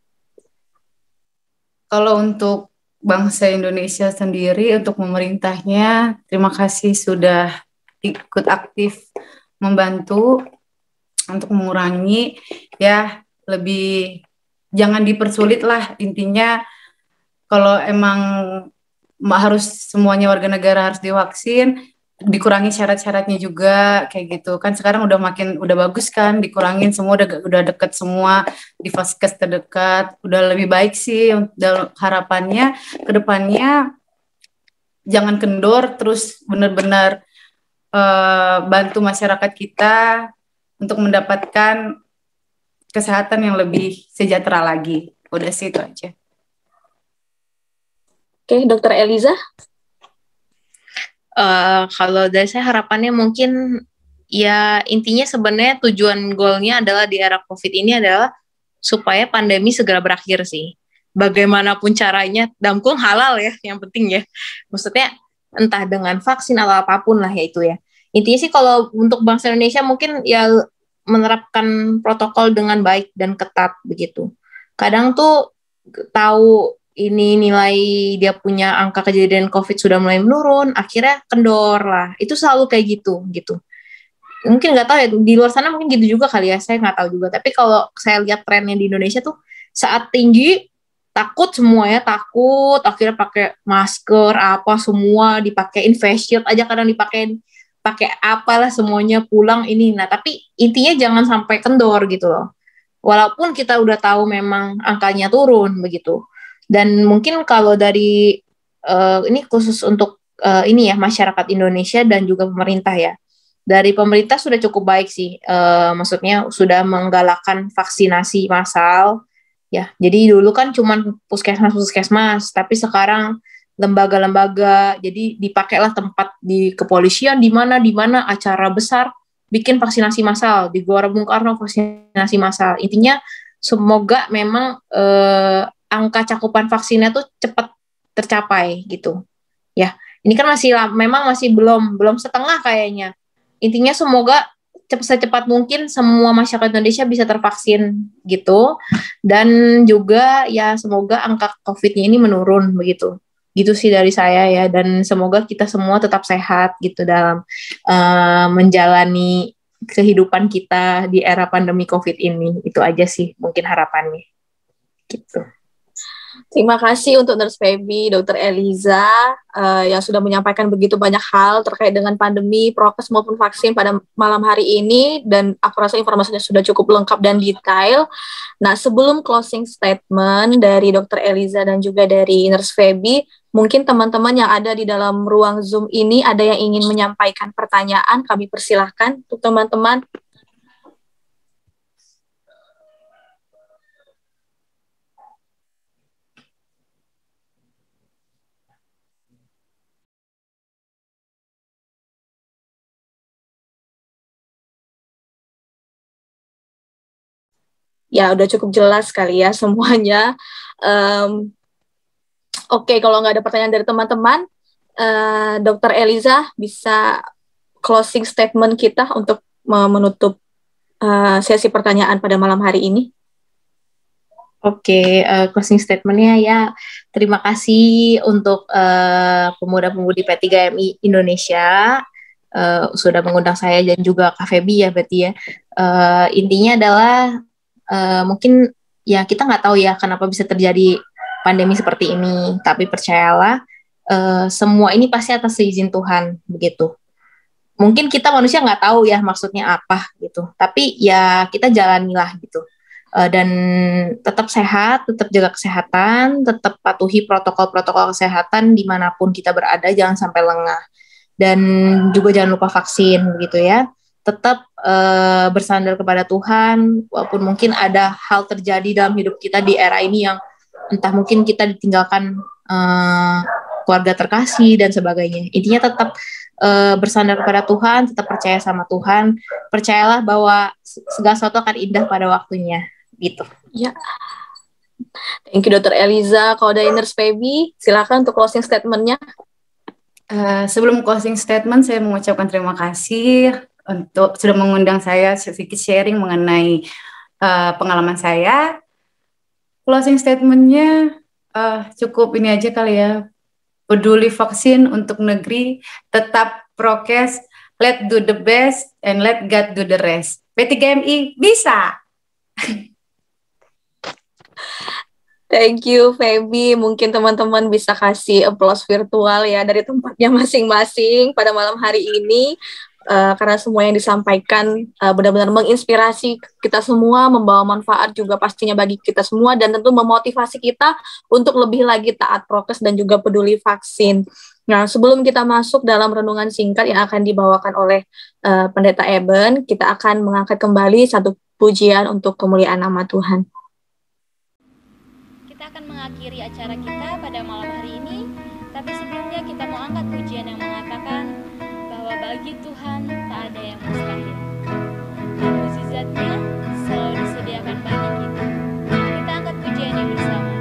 Kalau untuk bangsa Indonesia sendiri, untuk pemerintahnya, terima kasih sudah ikut aktif membantu untuk mengurangi ya, lebih jangan dipersulit lah intinya. Kalau emang harus semuanya warga negara harus divaksin, dikurangi syarat-syaratnya juga kayak gitu kan. Sekarang udah bagus kan, dikurangin semua, udah deket semua di vaskes terdekat, udah lebih baik sih. Harapannya ke depannya jangan kendor, terus benar-benar bantu masyarakat kita untuk mendapatkan kesehatan yang lebih sejahtera lagi. Udah sih itu aja. Oke, Dokter Eliza? Kalau dari saya harapannya mungkin ya intinya sebenarnya tujuan goalnya adalah di era COVID ini adalah supaya pandemi segera berakhir sih. Bagaimanapun caranya, damkung halal ya, yang penting ya. Maksudnya entah dengan vaksin atau apapun lah ya itu ya. Intinya sih kalau untuk bangsa Indonesia mungkin ya menerapkan protokol dengan baik dan ketat begitu. Kadang tuh tahu ini nilai dia punya angka kejadian COVID sudah mulai menurun, akhirnya kendor lah. Itu selalu kayak gitu. Mungkin nggak tahu ya, di luar sana mungkin gitu juga kali ya, saya nggak tahu juga. Tapi kalau saya lihat trennya di Indonesia tuh saat tinggi, takut semuanya, takut, akhirnya pakai masker, apa semua dipakein, face shield aja kadang dipakein, pakai apalah semuanya pulang ini. Nah, tapi intinya jangan sampai kendor gitu loh. Walaupun kita udah tahu memang angkanya turun begitu. Dan mungkin kalau dari ini khusus untuk ini ya masyarakat Indonesia dan juga pemerintah ya. Dari pemerintah sudah cukup baik sih, maksudnya sudah menggalakkan vaksinasi massal ya. Jadi dulu kan cuma puskesmas, tapi sekarang lembaga-lembaga, jadi dipakailah tempat di kepolisian di mana acara besar bikin vaksinasi massal di Gelora Bung Karno, vaksinasi massal. Intinya semoga memang angka cakupan vaksinnya tuh cepat tercapai gitu. Ya, ini kan memang masih belum setengah kayaknya. Intinya semoga secepat mungkin semua masyarakat Indonesia bisa tervaksin gitu, dan juga ya semoga angka COVID-nya ini menurun begitu. Gitu sih dari saya ya, dan semoga kita semua tetap sehat gitu dalam menjalani kehidupan kita di era pandemi COVID ini. Itu aja sih mungkin harapannya gitu. Terima kasih untuk Nurse Feby, Dr. Eliza yang sudah menyampaikan begitu banyak hal terkait dengan pandemi, prokes maupun vaksin pada malam hari ini, dan aku rasa informasinya sudah cukup lengkap dan detail. Nah, sebelum closing statement dari Dr. Eliza dan juga dari Nurse Feby, mungkin teman-teman yang ada di dalam ruang Zoom ini ada yang ingin menyampaikan pertanyaan, kami persilahkan untuk teman-teman. Ya, udah cukup jelas kali ya semuanya. Oke, kalau nggak ada pertanyaan dari teman-teman, Dr. Eliza bisa closing statement kita untuk menutup sesi pertanyaan pada malam hari ini. Oke, closing statement-nya ya, terima kasih untuk pemuda-pemudi P3MI Indonesia sudah mengundang saya dan juga Kak Feby ya berarti ya. Intinya adalah mungkin ya kita nggak tahu ya kenapa bisa terjadi pandemi seperti ini, tapi percayalah semua ini pasti atas izin Tuhan begitu. Mungkin kita manusia nggak tahu ya maksudnya apa gitu, tapi ya kita jalanilah gitu. Dan tetap sehat, tetap jaga kesehatan, tetap patuhi protokol-protokol kesehatan dimanapun kita berada, jangan sampai lengah. Dan juga jangan lupa vaksin begitu ya. Tetap bersandar kepada Tuhan, walaupun mungkin ada hal terjadi dalam hidup kita di era ini yang entah mungkin kita ditinggalkan keluarga terkasih dan sebagainya. Intinya tetap bersandar kepada Tuhan, tetap percaya sama Tuhan. Percayalah bahwa segala sesuatu akan indah pada waktunya. Gitu. Ya. Thank you Dr. Eliza. Kalau dari Nurse Feby, silakan untuk closing statement-nya. Sebelum closing statement, saya mengucapkan terima kasih untuk sudah mengundang saya sedikit sharing mengenai pengalaman saya. Closing statement-nya cukup ini aja kali ya. Peduli vaksin untuk negeri, tetap prokes, let do the best, and let God do the rest. P3MI bisa! Thank you, Feby. Mungkin teman-teman bisa kasih applause virtual ya dari tempatnya masing-masing pada malam hari ini. Karena semua yang disampaikan benar-benar menginspirasi kita semua, membawa manfaat juga pastinya bagi kita semua, dan tentu memotivasi kita untuk lebih lagi taat prokes dan juga peduli vaksin. Nah, sebelum kita masuk dalam renungan singkat yang akan dibawakan oleh Pendeta Eben, kita akan mengangkat kembali satu pujian untuk kemuliaan nama Tuhan. Kita akan mengakhiri acara kita pada malam hari ini, tapi sebelumnya kita mau angkat pujian yang mengatakan bahwa bagi Tuhan tak ada yang mustahil. Dan mukjizatnya selalu disediakan bagi kita. Kita angkat pujian yang bersama.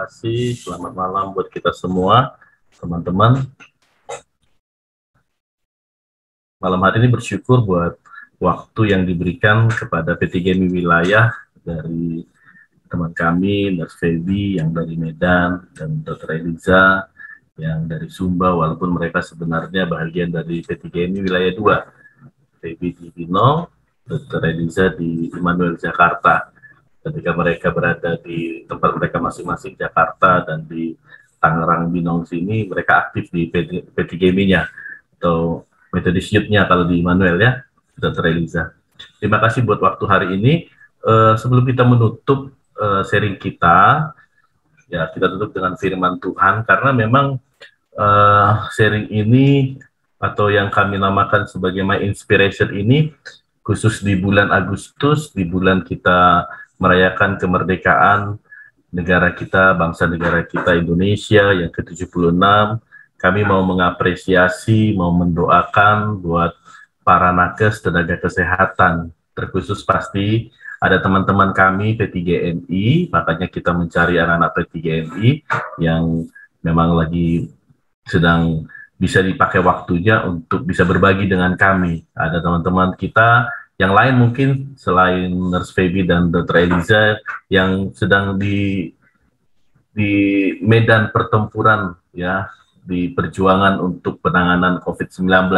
kasih. Selamat malam buat kita semua, teman-teman. Malam hari ini bersyukur buat waktu yang diberikan kepada P3GMI wilayah dari teman kami, Nurse Feby yang dari Medan, dan Dr. Eliza yang dari Sumba, walaupun mereka sebenarnya bagian dari P3GMI wilayah 2. Feby di Binong, Dr. Eliza di Immanuel, Jakarta. Ketika mereka berada di tempat mereka masing-masing, Jakarta dan di Tangerang, Binong sini, mereka aktif di P3GMI-nya atau Methodist Youth-nya kalau di Immanuel ya, Dr. Eliza. Terima kasih buat waktu hari ini. Sebelum kita menutup sharing kita, ya kita tutup dengan firman Tuhan, karena memang sharing ini atau yang kami namakan sebagai My Inspiration ini khusus di bulan Agustus, di bulan kita merayakan kemerdekaan negara kita, bangsa negara kita Indonesia yang ke-76. Kami mau mengapresiasi, mau mendoakan buat para nakes tenaga kesehatan, terkhusus pasti ada teman-teman kami P3GMI, makanya kita mencari anak-anak P3GMI yang memang lagi sedang bisa dipakai waktunya untuk bisa berbagi dengan kami. Ada teman-teman kita yang lain mungkin selain Nurse Feby dan Dr. Eliza yang sedang di medan pertempuran ya, di perjuangan untuk penanganan COVID-19.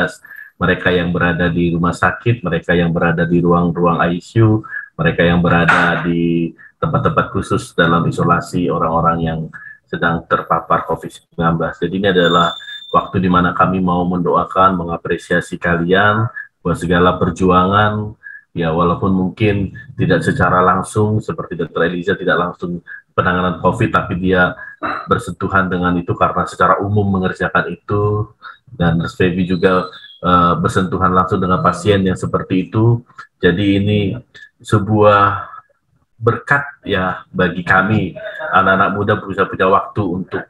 Mereka yang berada di rumah sakit, mereka yang berada di ruang-ruang ICU, mereka yang berada di tempat-tempat khusus dalam isolasi orang-orang yang sedang terpapar COVID-19. Jadi ini adalah waktu di mana kami mau mendoakan, mengapresiasi kalian buat segala perjuangan, ya walaupun mungkin tidak secara langsung seperti Dr. Eliza tidak langsung penanganan COVID, tapi dia bersentuhan dengan itu karena secara umum mengerjakan itu, dan Nurse Feby juga bersentuhan langsung dengan pasien yang seperti itu. Jadi ini sebuah berkat ya bagi kami, anak-anak muda bisa punya waktu untuk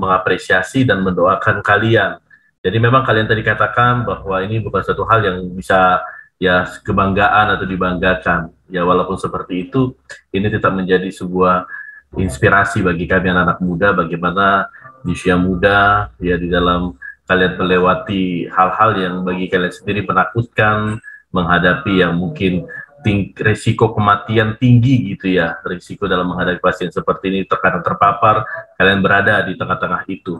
mengapresiasi dan mendoakan kalian. Jadi memang kalian tadi katakan bahwa ini bukan satu hal yang bisa ya kebanggaan atau dibanggakan. Ya walaupun seperti itu, ini tetap menjadi sebuah inspirasi bagi kami anak-anak muda, bagaimana di usia muda ya di dalam kalian melewati hal-hal yang bagi kalian sendiri menakutkan, menghadapi yang mungkin risiko kematian tinggi gitu ya, risiko dalam menghadapi pasien seperti ini, terkadang terpapar, kalian berada di tengah-tengah itu.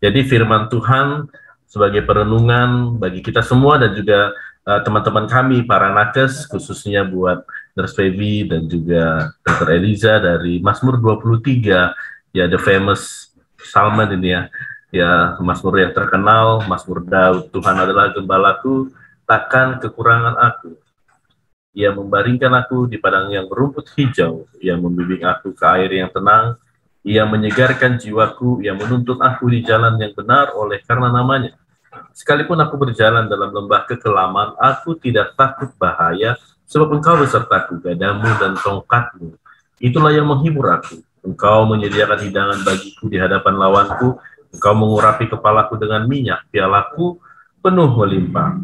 Jadi firman Tuhan sebagai perenungan bagi kita semua dan juga teman-teman kami, para nakes, khususnya buat Nurse Feby dan juga Dr. Eliza dari Mazmur 23, ya the famous Psalm ini ya Mazmur yang terkenal, Mazmur Daud. Tuhan adalah gembalaku, takkan kekurangan aku. Ia membaringkan aku di padang yang berumput hijau, ia membimbing aku ke air yang tenang, ia menyegarkan jiwaku, ia menuntun aku di jalan yang benar oleh karena namanya. Sekalipun aku berjalan dalam lembah kekelaman, aku tidak takut bahaya, sebab Engkau besertaku, gadamu dan tongkatmu. Itulah yang menghibur aku. Engkau menyediakan hidangan bagiku di hadapan lawanku, Engkau mengurapi kepalaku dengan minyak, pialaku penuh melimpah.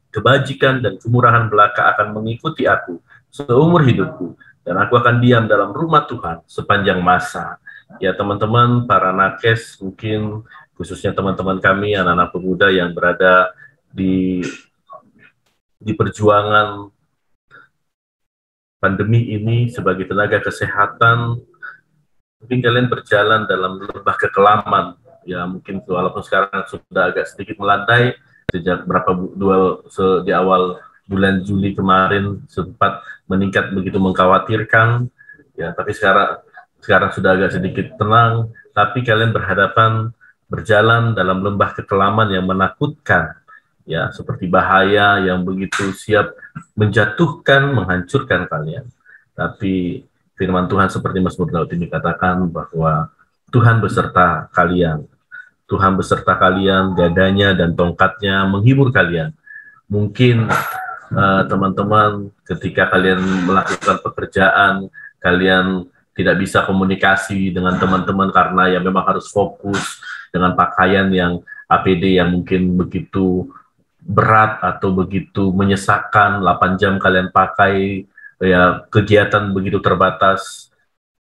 Kebajikan dan kemurahan belaka akan mengikuti aku seumur hidupku, dan aku akan diam dalam rumah Tuhan sepanjang masa. Ya teman-teman, para nakes, mungkin khususnya teman-teman kami, anak-anak pemuda yang berada di perjuangan pandemi ini sebagai tenaga kesehatan, mungkin kalian berjalan dalam lembah kekelaman, ya mungkin walaupun sekarang sudah agak sedikit melandai, sejak di awal bulan Juli kemarin sempat meningkat begitu mengkhawatirkan, ya tapi sekarang sudah agak sedikit tenang, tapi kalian berjalan dalam lembah kekelaman yang menakutkan, ya seperti bahaya yang begitu siap menjatuhkan, menghancurkan kalian. Tapi firman Tuhan seperti Mazmur Daud ini katakan bahwa Tuhan beserta kalian. Tuhan beserta kalian, gadanya dan tongkatnya menghibur kalian. Mungkin teman-teman ketika kalian melakukan pekerjaan, kalian tidak bisa komunikasi dengan teman-teman karena ya memang harus fokus dengan pakaian yang APD yang mungkin begitu berat atau begitu menyesakkan, 8 jam kalian pakai, ya kegiatan begitu terbatas.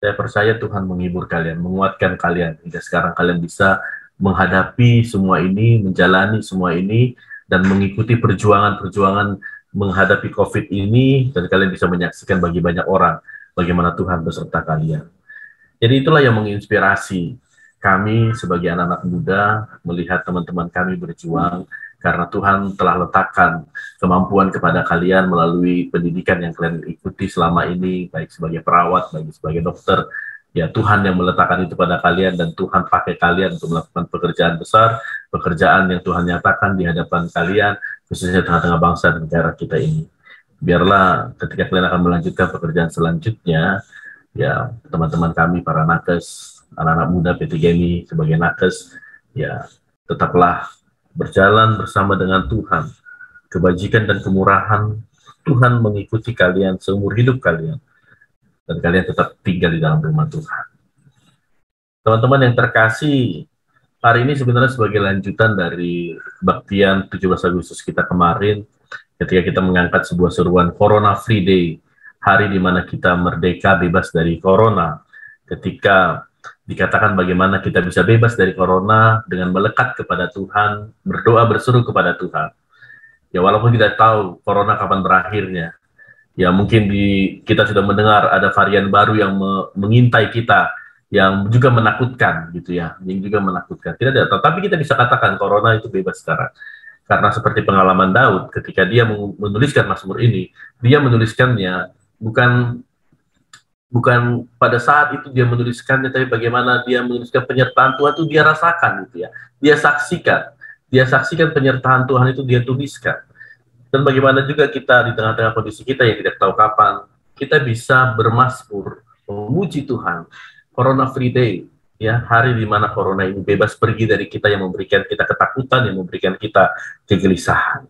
Saya percaya Tuhan menghibur kalian, menguatkan kalian, hingga sekarang kalian bisa menghadapi semua ini, menjalani semua ini, dan mengikuti perjuangan-perjuangan menghadapi COVID ini, dan kalian bisa menyaksikan bagi banyak orang bagaimana Tuhan beserta kalian. Jadi itulah yang menginspirasi kami sebagai anak-anak muda melihat teman-teman kami berjuang, karena Tuhan telah letakkan kemampuan kepada kalian melalui pendidikan yang kalian ikuti selama ini, baik sebagai perawat, baik sebagai dokter. Ya, Tuhan yang meletakkan itu pada kalian, dan Tuhan pakai kalian untuk melakukan pekerjaan besar, pekerjaan yang Tuhan nyatakan di hadapan kalian, khususnya tengah-tengah bangsa dan negara kita ini. Biarlah ketika kalian akan melanjutkan pekerjaan selanjutnya, ya teman-teman kami, para nakes, anak-anak muda P3GMI sebagai nakes, ya tetaplah berjalan bersama dengan Tuhan. Kebajikan dan kemurahan Tuhan mengikuti kalian seumur hidup kalian, dan kalian tetap tinggal di dalam rumah Tuhan. Teman-teman yang terkasih, hari ini sebenarnya sebagai lanjutan dari kebaktian 17 Agustus kita kemarin, ketika kita mengangkat sebuah seruan Corona Free Day, hari di mana kita merdeka bebas dari Corona, ketika dikatakan bagaimana kita bisa bebas dari Corona dengan melekat kepada Tuhan, berdoa berseru kepada Tuhan. Ya, walaupun tidak tahu Corona kapan berakhirnya, ya mungkin kita sudah mendengar ada varian baru yang mengintai kita, yang juga menakutkan gitu ya, yang juga menakutkan. Tidak ada, tapi kita bisa katakan Corona itu bebas sekarang. Karena seperti pengalaman Daud ketika dia menuliskan Mazmur ini, dia menuliskannya bukan pada saat itu dia menuliskannya, tapi bagaimana dia menuliskan penyertaan Tuhan itu dia rasakan gitu ya. Dia saksikan penyertaan Tuhan itu dia tuliskan. Dan bagaimana juga kita di tengah-tengah kondisi kita yang tidak tahu kapan, kita bisa bermazmur, memuji Tuhan. Corona Free Day, ya, hari di mana Corona ini bebas pergi dari kita, yang memberikan kita ketakutan, yang memberikan kita kegelisahan.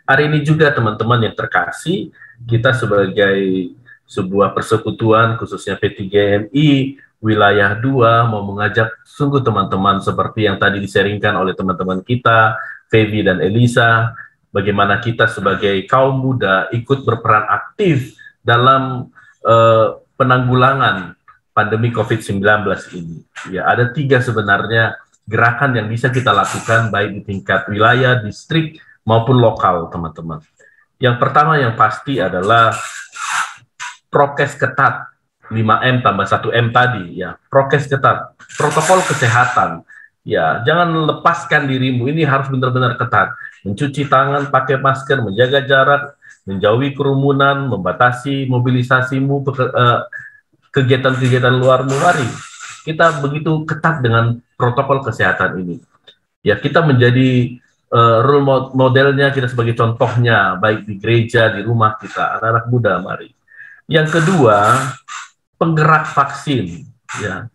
Hari ini juga teman-teman yang terkasih, kita sebagai sebuah persekutuan, khususnya P3GMI, wilayah 2, mau mengajak sungguh teman-teman seperti yang tadi diseringkan oleh teman-teman kita, Fevi dan Elisa, bagaimana kita sebagai kaum muda ikut berperan aktif dalam penanggulangan pandemi COVID-19 ini. Ya, ada 3 sebenarnya gerakan yang bisa kita lakukan, baik di tingkat wilayah, distrik, maupun lokal, teman-teman. Yang pertama yang pasti adalah prokes ketat, 5M tambah 1M tadi, ya, prokes ketat, protokol kesehatan, ya, jangan lepaskan dirimu, ini harus benar-benar ketat, mencuci tangan, pakai masker, menjaga jarak, menjauhi kerumunan, membatasi mobilisasimu, kegiatan-kegiatan luarmu, mari kita begitu ketat dengan protokol kesehatan ini, ya, kita menjadi role modelnya, kita sebagai contohnya, baik di gereja, di rumah kita, anak-anak muda, mari. Yang kedua, penggerak vaksin. Ya,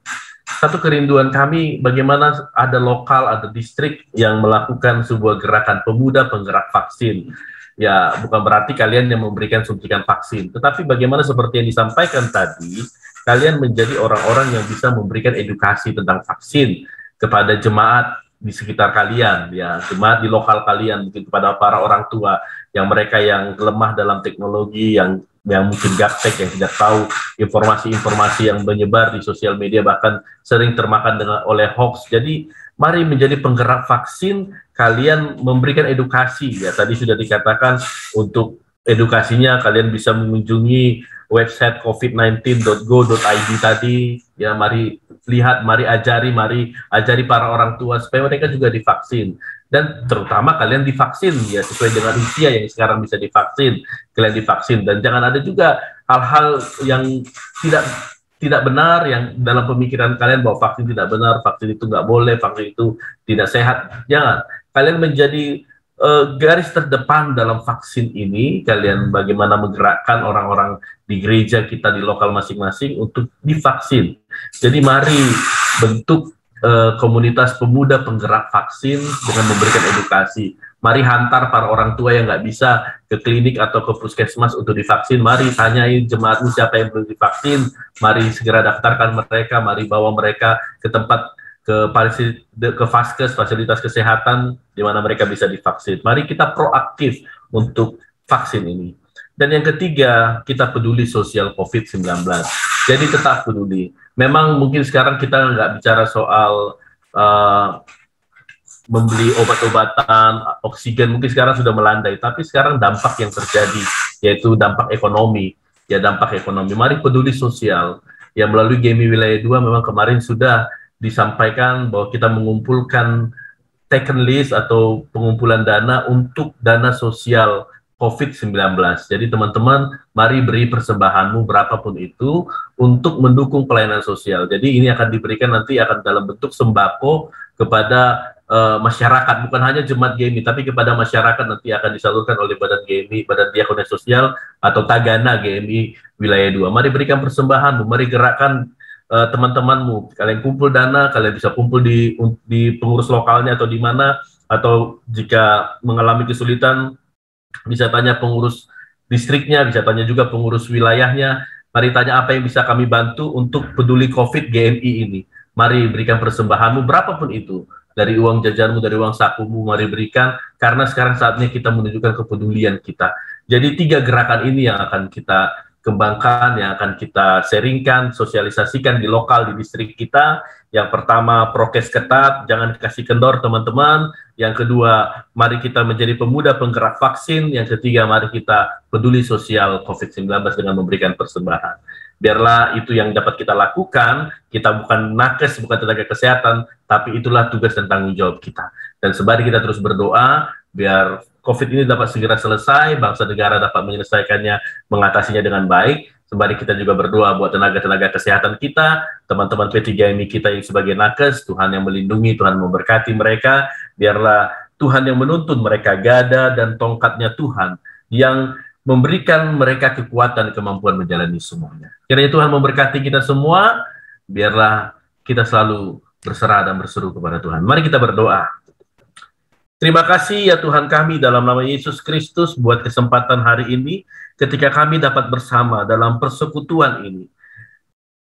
satu kerinduan kami bagaimana ada lokal, ada distrik yang melakukan sebuah gerakan pemuda penggerak vaksin. Ya, bukan berarti kalian yang memberikan suntikan vaksin, tetapi bagaimana seperti yang disampaikan tadi, kalian menjadi orang-orang yang bisa memberikan edukasi tentang vaksin kepada jemaat di sekitar kalian, ya, jemaat di lokal kalian, mungkin kepada para orang tua yang mereka yang lemah dalam teknologi, yang mungkin gaptek, yang tidak tahu informasi-informasi yang menyebar di sosial media, bahkan sering termakan oleh hoax. Jadi mari menjadi penggerak vaksin, kalian memberikan edukasi, ya, tadi sudah dikatakan untuk edukasinya kalian bisa mengunjungi website covid19.go.id tadi, ya, mari lihat, mari ajari para orang tua supaya mereka juga divaksin. Dan terutama kalian divaksin, ya, sesuai dengan usia yang sekarang bisa divaksin, kalian divaksin. Dan jangan ada juga hal-hal yang tidak benar yang dalam pemikiran kalian bahwa vaksin tidak benar, vaksin itu nggak boleh, vaksin itu tidak sehat. Jangan. Kalian menjadi garis terdepan dalam vaksin ini, kalian bagaimana menggerakkan orang-orang di gereja kita, di lokal masing-masing untuk divaksin. Jadi mari bentuk komunitas pemuda penggerak vaksin dengan memberikan edukasi. Mari hantar para orang tua yang nggak bisa ke klinik atau ke puskesmas untuk divaksin. Mari tanyai jemaatmu siapa yang belum divaksin. Mari segera daftarkan mereka. Mari bawa mereka ke tempat, ke vaskes, fasilitas kesehatan di mana mereka bisa divaksin. Mari kita proaktif untuk vaksin ini. Dan yang ketiga, kita peduli sosial COVID-19. Jadi tetap peduli. Memang mungkin sekarang kita nggak bicara soal membeli obat-obatan, oksigen, mungkin sekarang sudah melandai, tapi sekarang dampak yang terjadi, yaitu dampak ekonomi. Ya, dampak ekonomi. Mari peduli sosial. Ya, melalui GMI Wilayah 2 memang kemarin sudah disampaikan bahwa kita mengumpulkan taken list atau pengumpulan dana untuk dana sosial COVID-19. Jadi teman-teman, mari beri persembahanmu berapapun itu untuk mendukung pelayanan sosial. Jadi ini akan diberikan nanti akan dalam bentuk sembako kepada masyarakat, bukan hanya jemaat GMI, tapi kepada masyarakat nanti akan disalurkan oleh Badan GMI, Badan Diakonia Sosial atau Tagana GMI Wilayah 2. Mari berikan persembahanmu, mari gerakkan teman-temanmu, kalian kumpul dana, kalian bisa kumpul di pengurus lokalnya atau di mana, atau jika mengalami kesulitan bisa tanya pengurus distriknya, bisa tanya juga pengurus wilayahnya. Mari tanya apa yang bisa kami bantu untuk peduli COVID GMI ini. Mari berikan persembahanmu berapapun itu, dari uang jajanmu, dari uang sakumu, mari berikan, karena sekarang saatnya kita menunjukkan kepedulian kita. Jadi 3 gerakan ini yang akan kita kembangkan, yang akan kita sharingkan, sosialisasikan di lokal, di distrik kita. Yang pertama, prokes ketat, jangan kasih kendor teman-teman. Yang kedua, mari kita menjadi pemuda penggerak vaksin. Yang ketiga, mari kita peduli sosial COVID-19 dengan memberikan persembahan. Biarlah itu yang dapat kita lakukan. Kita bukan nakes, bukan tenaga kesehatan, tapi itulah tugas dan tanggung jawab kita. Dan sembari kita terus berdoa, biar COVID ini dapat segera selesai, bangsa negara dapat menyelesaikannya, mengatasinya dengan baik. Sembari kita juga berdoa buat tenaga-tenaga kesehatan kita, teman-teman P3MI kita yang sebagai nakes, Tuhan yang melindungi, Tuhan memberkati mereka, biarlah Tuhan yang menuntun mereka, gada dan tongkatnya Tuhan, yang memberikan mereka kekuatan, kemampuan menjalani semuanya. Kiranya Tuhan memberkati kita semua, biarlah kita selalu berserah dan berseru kepada Tuhan. Mari kita berdoa. Terima kasih ya Tuhan kami dalam nama Yesus Kristus buat kesempatan hari ini, ketika kami dapat bersama dalam persekutuan ini.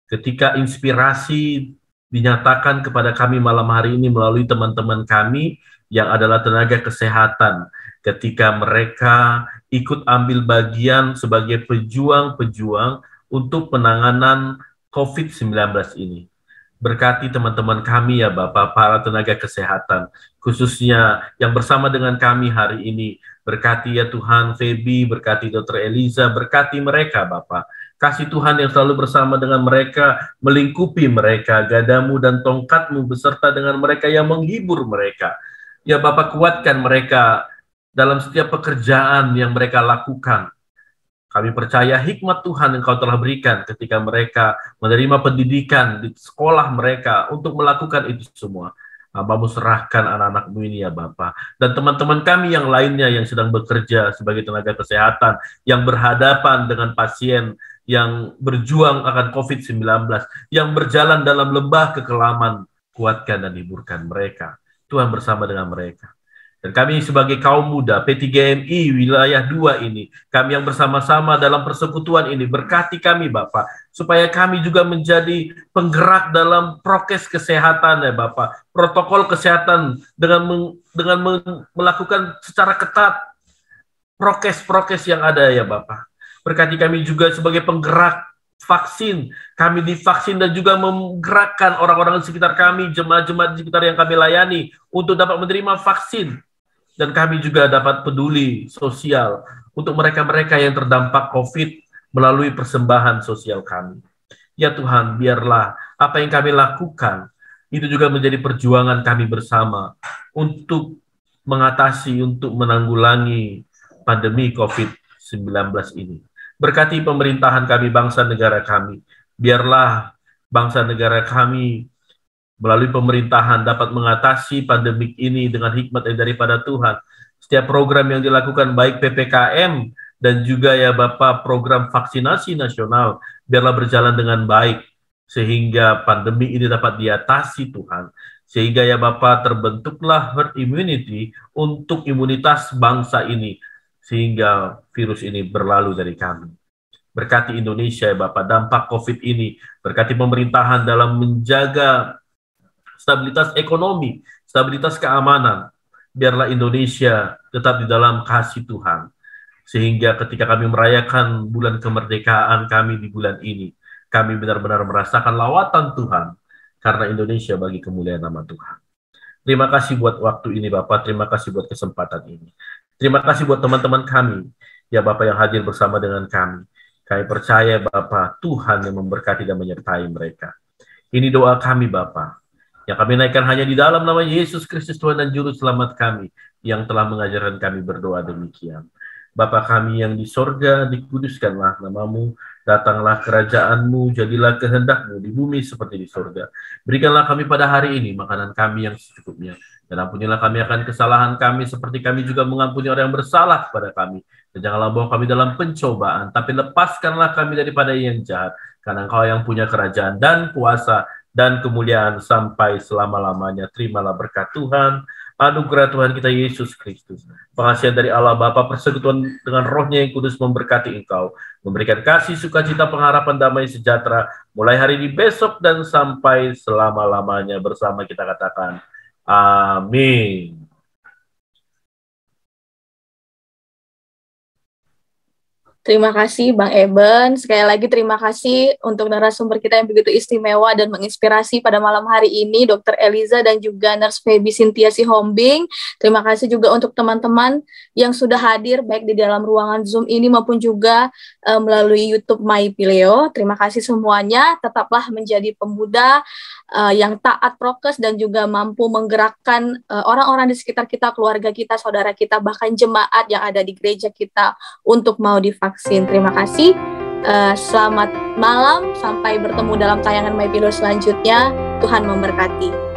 Ketika inspirasi dinyatakan kepada kami malam hari ini melalui teman-teman kami yang adalah tenaga kesehatan, ketika mereka ikut ambil bagian sebagai pejuang-pejuang untuk penanganan COVID-19 ini. Berkati teman-teman kami ya Bapak, para tenaga kesehatan, khususnya yang bersama dengan kami hari ini. Berkati ya Tuhan Feby, berkati Dr. Eliza, berkati mereka Bapak. Kasih Tuhan yang selalu bersama dengan mereka, melingkupi mereka, gadamu dan tongkatmu beserta dengan mereka yang menghibur mereka. Ya Bapak, kuatkan mereka dalam setiap pekerjaan yang mereka lakukan. Kami percaya hikmat Tuhan yang Kau telah berikan ketika mereka menerima pendidikan di sekolah mereka untuk melakukan itu semua. Hamba-Mu serahkan anak-anak-Mu ini ya Bapa. Dan teman-teman kami yang lainnya yang sedang bekerja sebagai tenaga kesehatan, yang berhadapan dengan pasien, yang berjuang akan COVID-19, yang berjalan dalam lembah kekelaman, kuatkan dan hiburkan mereka. Tuhan bersama dengan mereka. Dan kami sebagai kaum muda P3MI Wilayah 2 ini, kami yang bersama-sama dalam persekutuan ini, berkati kami Bapak, supaya kami juga menjadi penggerak dalam prokes kesehatan ya Bapak, protokol kesehatan dengan melakukan secara ketat prokes-prokes yang ada ya Bapak. Berkati kami juga sebagai penggerak vaksin, kami divaksin dan juga menggerakkan orang-orang di sekitar kami, jemaat-jemaat di sekitar yang kami layani untuk dapat menerima vaksin. Dan kami juga dapat peduli sosial untuk mereka-mereka yang terdampak COVID melalui persembahan sosial kami. Ya Tuhan, biarlah apa yang kami lakukan itu juga menjadi perjuangan kami bersama untuk mengatasi, untuk menanggulangi pandemi COVID-19 ini. Berkati pemerintahan kami, bangsa negara kami. Biarlah bangsa negara kami melalui pemerintahan dapat mengatasi pandemik ini dengan hikmat yang daripada Tuhan. Setiap program yang dilakukan baik PPKM dan juga ya Bapak program vaksinasi nasional biarlah berjalan dengan baik sehingga pandemi ini dapat diatasi Tuhan. Sehingga ya Bapak terbentuklah herd immunity untuk imunitas bangsa ini sehingga virus ini berlalu dari kami. Berkati Indonesia ya Bapak, dampak COVID ini, berkati pemerintahan dalam menjaga stabilitas ekonomi, stabilitas keamanan, biarlah Indonesia tetap di dalam kasih Tuhan. Sehingga ketika kami merayakan bulan kemerdekaan kami di bulan ini, Kami benar-benar merasakan lawatan Tuhan, karena Indonesia bagi kemuliaan nama Tuhan. Terima kasih buat waktu ini Bapak, terima kasih buat kesempatan ini. Terima kasih buat teman-teman kami, ya Bapak yang hadir bersama dengan kami. Kami percaya Bapak, Tuhan yang memberkati dan menyertai mereka. Ini doa kami Bapak, yang kami naikkan hanya di dalam nama Yesus Kristus Tuhan dan Juru Selamat kami, yang telah mengajarkan kami berdoa demikian. Bapa kami yang di sorga, dikuduskanlah namamu, datanglah kerajaanmu, jadilah kehendakmu di bumi seperti di sorga. Berikanlah kami pada hari ini makanan kami yang secukupnya, dan ampunilah kami akan kesalahan kami, seperti kami juga mengampuni orang yang bersalah kepada kami. Dan janganlah bawa kami dalam pencobaan, tapi lepaskanlah kami daripada yang jahat, karena Engkau yang punya kerajaan dan kuasa dan kemuliaan sampai selama-lamanya. Terimalah berkat Tuhan, anugerah Tuhan kita Yesus Kristus, pengasihan dari Allah Bapa, persekutuan dengan Roh-Nya yang kudus memberkati engkau, memberikan kasih, sukacita, pengharapan, damai, sejahtera, mulai hari ini, besok, dan sampai selama-lamanya. Bersama kita katakan, amin. Terima kasih Bang Eben. Sekali lagi terima kasih untuk narasumber kita yang begitu istimewa dan menginspirasi pada malam hari ini, Dr. Eliza dan juga Nurse Feby Cynthia Sihombing. Terima kasih juga untuk teman-teman yang sudah hadir baik di dalam ruangan Zoom ini maupun juga melalui YouTube My Pileo. Terima kasih semuanya. Tetaplah menjadi pemuda yang taat prokes dan juga mampu menggerakkan orang-orang di sekitar kita, keluarga kita, saudara kita, bahkan jemaat yang ada di gereja kita untuk mau divaksin. Terima kasih. Selamat malam. Sampai bertemu dalam tayangan My Pillow selanjutnya. Tuhan memberkati.